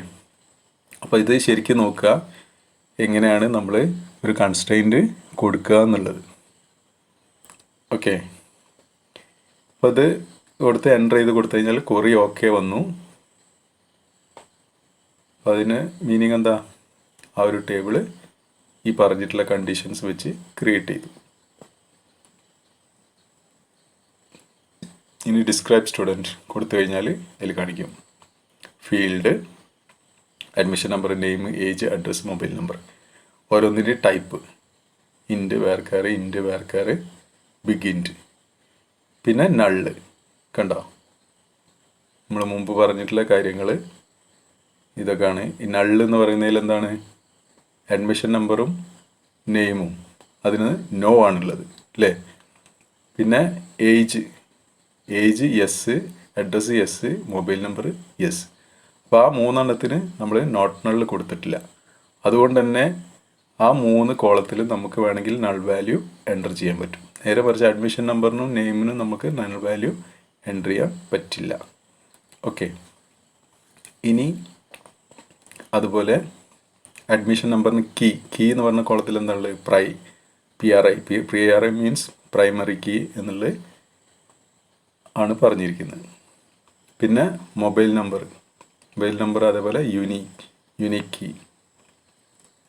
അപ്പോൾ ഇത് ശരിക്കും നോക്കുക എങ്ങനെയാണ് നമ്മൾ ഒരു കൺസ്ട്രെയിൻറ്റ് കൊടുക്കുക എന്നുള്ളത്. ഓക്കെ, അപ്പോൾ അത് എൻ്റർ ചെയ്ത് കൊടുത്തു കഴിഞ്ഞാൽ ക്വറി ഓക്കെ വന്നു. അപ്പോൾ അതിന് മീനിങ് എന്താ, ആ ഒരു ടേബിള് ഈ പറഞ്ഞിട്ടുള്ള കണ്ടീഷൻസ് വെച്ച് ക്രിയേറ്റ് ചെയ്തു. ഇനി ഡിസ്ക്രൈബ് സ്റ്റുഡൻറ്റ് കൊടുത്തു കഴിഞ്ഞാൽ അതിൽ കാണിക്കും field, admission number, name, age, address, mobile number, ഓരോന്നിൻ്റെ type, int varchar, big int, പിന്നെ നള്ള്. കണ്ടോ, നമ്മൾ മുമ്പ് പറഞ്ഞിട്ടുള്ള കാര്യങ്ങൾ ഇതൊക്കെയാണ്. ഈ നള്ള് എന്ന് പറയുന്നതിൽ എന്താണ്, അഡ്മിഷൻ നമ്പറും നെയിമും അതിന് നോ ആണുള്ളത് അല്ലേ. പിന്നെ age yes, address yes, mobile number yes. അപ്പോൾ ആ 3 നമ്മൾ നോട്ട് നൾ കൊടുത്തിട്ടില്ല. അതുകൊണ്ട് തന്നെ ആ 3 കോളത്തിൽ നമുക്ക് വേണമെങ്കിൽ നൾ വാല്യൂ എൻ്റർ ചെയ്യാൻ പറ്റും. നേരെ മറിച്ച് അഡ്മിഷൻ നമ്പറിനും നെയിമിനും നമുക്ക് നൾ വാല്യൂ എൻ്റർ ചെയ്യാൻ പറ്റില്ല. ഓക്കെ, ഇനി അതുപോലെ അഡ്മിഷൻ നമ്പറിന് കീ എന്ന് പറഞ്ഞ കോളത്തിൽ എന്താണുള്ളത്, PRI മീൻസ് പ്രൈമറി കീ എന്നുള്ളത് ആണ് പറഞ്ഞിരിക്കുന്നത്. പിന്നെ മൊബൈൽ നമ്പർ അതേപോലെ യുണീക്ക് കീ.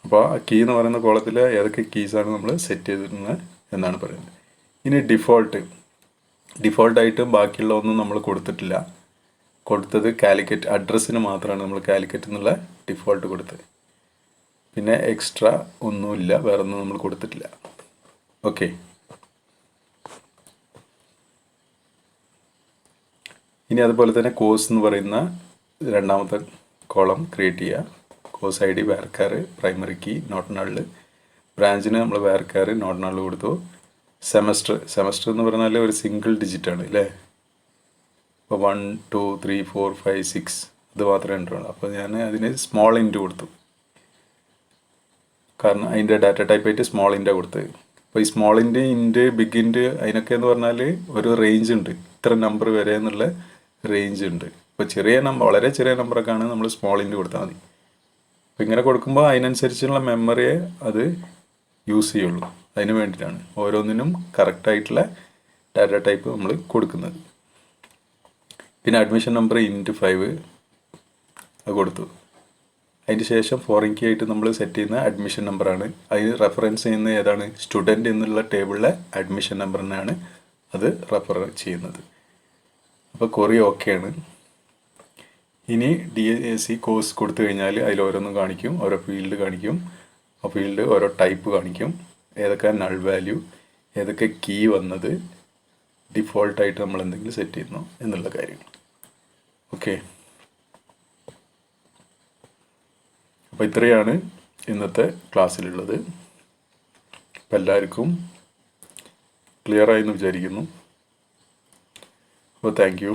അപ്പോൾ ആ കീ എന്ന് പറയുന്ന കോളത്തിൽ ഏതൊക്കെ കീസാണ് നമ്മൾ സെറ്റ് ചെയ്തിരുന്നത് എന്നാണ് പറയുന്നത്. ഇനി ഡിഫോൾട്ടായിട്ട് ബാക്കിയുള്ള ഒന്നും നമ്മൾ കൊടുത്തിട്ടില്ല. കൊടുത്തത് കാലിക്കറ്റ് അഡ്രസ്സിന് മാത്രമാണ് നമ്മൾ കാലിക്കറ്റ് എന്നുള്ള ഡിഫോൾട്ട് കൊടുത്തത്. പിന്നെ എക്സ്ട്രാ ഒന്നുമില്ല, വേറെ ഒന്നും നമ്മൾ കൊടുത്തിട്ടില്ല. ഓക്കെ, ഇനി അതുപോലെ തന്നെ കോഴ്സ് എന്ന് പറയുന്ന രണ്ടാമത്തെ കോളം ക്രിയേറ്റ് ചെയ്യുക. Course ID varchar, primary key, not null, ബ്രാഞ്ചിന് നമ്മൾ വേർക്കാർ, നോട്ട് നള്ള് കൊടുത്തു. സെമസ്റ്റർ എന്ന് പറഞ്ഞാൽ ഒരു സിംഗിൾ ഡിജിറ്റാണ് അല്ലേ. അപ്പോൾ 1 2 3 4 5 6 ഇത് മാത്രമേ എൻ്റർ ഉള്ളൂ. അപ്പോൾ ഞാൻ അതിന് സ്മോൾ ഇൻറ്റ് കൊടുത്തു. കാരണം അതിൻ്റെ ഡാറ്റ ടൈപ്പായിട്ട് സ്മോൾ ഇൻറ്റാണ് കൊടുത്തത്. അപ്പോൾ ഈ സ്മോൾ ഇൻറ്റ് ബിഗ് ഇൻറ്റ് അതിനൊക്കെ എന്ന് പറഞ്ഞാൽ ഒരു റേഞ്ച് ഉണ്ട്, ഇത്ര നമ്പർ വരെ എന്നുള്ള റേഞ്ച് ഉണ്ട്. ഇപ്പോൾ വളരെ ചെറിയ നമ്പറൊക്കെയാണ് നമ്മൾ സ്മോൾ ഇൻറ്റ് കൊടുത്താൽ മതി. അപ്പോൾ ഇങ്ങനെ കൊടുക്കുമ്പോൾ അതിനനുസരിച്ചുള്ള മെമ്മറിയെ അത് യൂസ് ചെയ്യുള്ളൂ. അതിന് വേണ്ടിയിട്ടാണ് ഓരോന്നിനും കറക്റ്റായിട്ടുള്ള ഡാറ്റ ടൈപ്പ് നമ്മൾ കൊടുക്കുന്നത്. പിന്നെ അഡ്മിഷൻ നമ്പർ ഇൻറ്റ് 5 അത് കൊടുത്തു. അതിന് ശേഷം ഫോറിൻ കീ ആയിട്ട് നമ്മൾ സെറ്റ് ചെയ്യുന്ന അഡ്മിഷൻ നമ്പറാണ്. അതിന് റെഫറൻസ് ചെയ്യുന്ന ഏതാണ്, സ്റ്റുഡൻറ്റ് എന്നുള്ള ടേബിളിലെ അഡ്മിഷൻ നമ്പറിനാണ് അത് റെഫർ ചെയ്യുന്നത്. അപ്പോൾ ക്വറി ഓക്കെയാണ്. ഇനി DAC കോഴ്സ് കൊടുത്തു കഴിഞ്ഞാൽ അതിൽ ഓരോന്നും കാണിക്കും, ഓരോ ഫീൽഡ് കാണിക്കും. ആ ഫീൽഡ് ഓരോ ടൈപ്പ് കാണിക്കും, ഏതൊക്കെ നൾ വാല്യൂ, ഏതൊക്കെ കീ വന്നത്, ഡിഫോൾട്ടായിട്ട് നമ്മൾ എന്തെങ്കിലും സെറ്റ് ചെയ്യുന്നു എന്നുള്ള കാര്യങ്ങൾ. ഓക്കെ, അപ്പോൾ ഇത്രയാണ് ഇന്നത്തെ ക്ലാസ്സിലുള്ളത്. അപ്പോൾ എല്ലാവർക്കും ക്ലിയറായി എന്ന് വിചാരിക്കുന്നു. അപ്പോൾ താങ്ക് യു.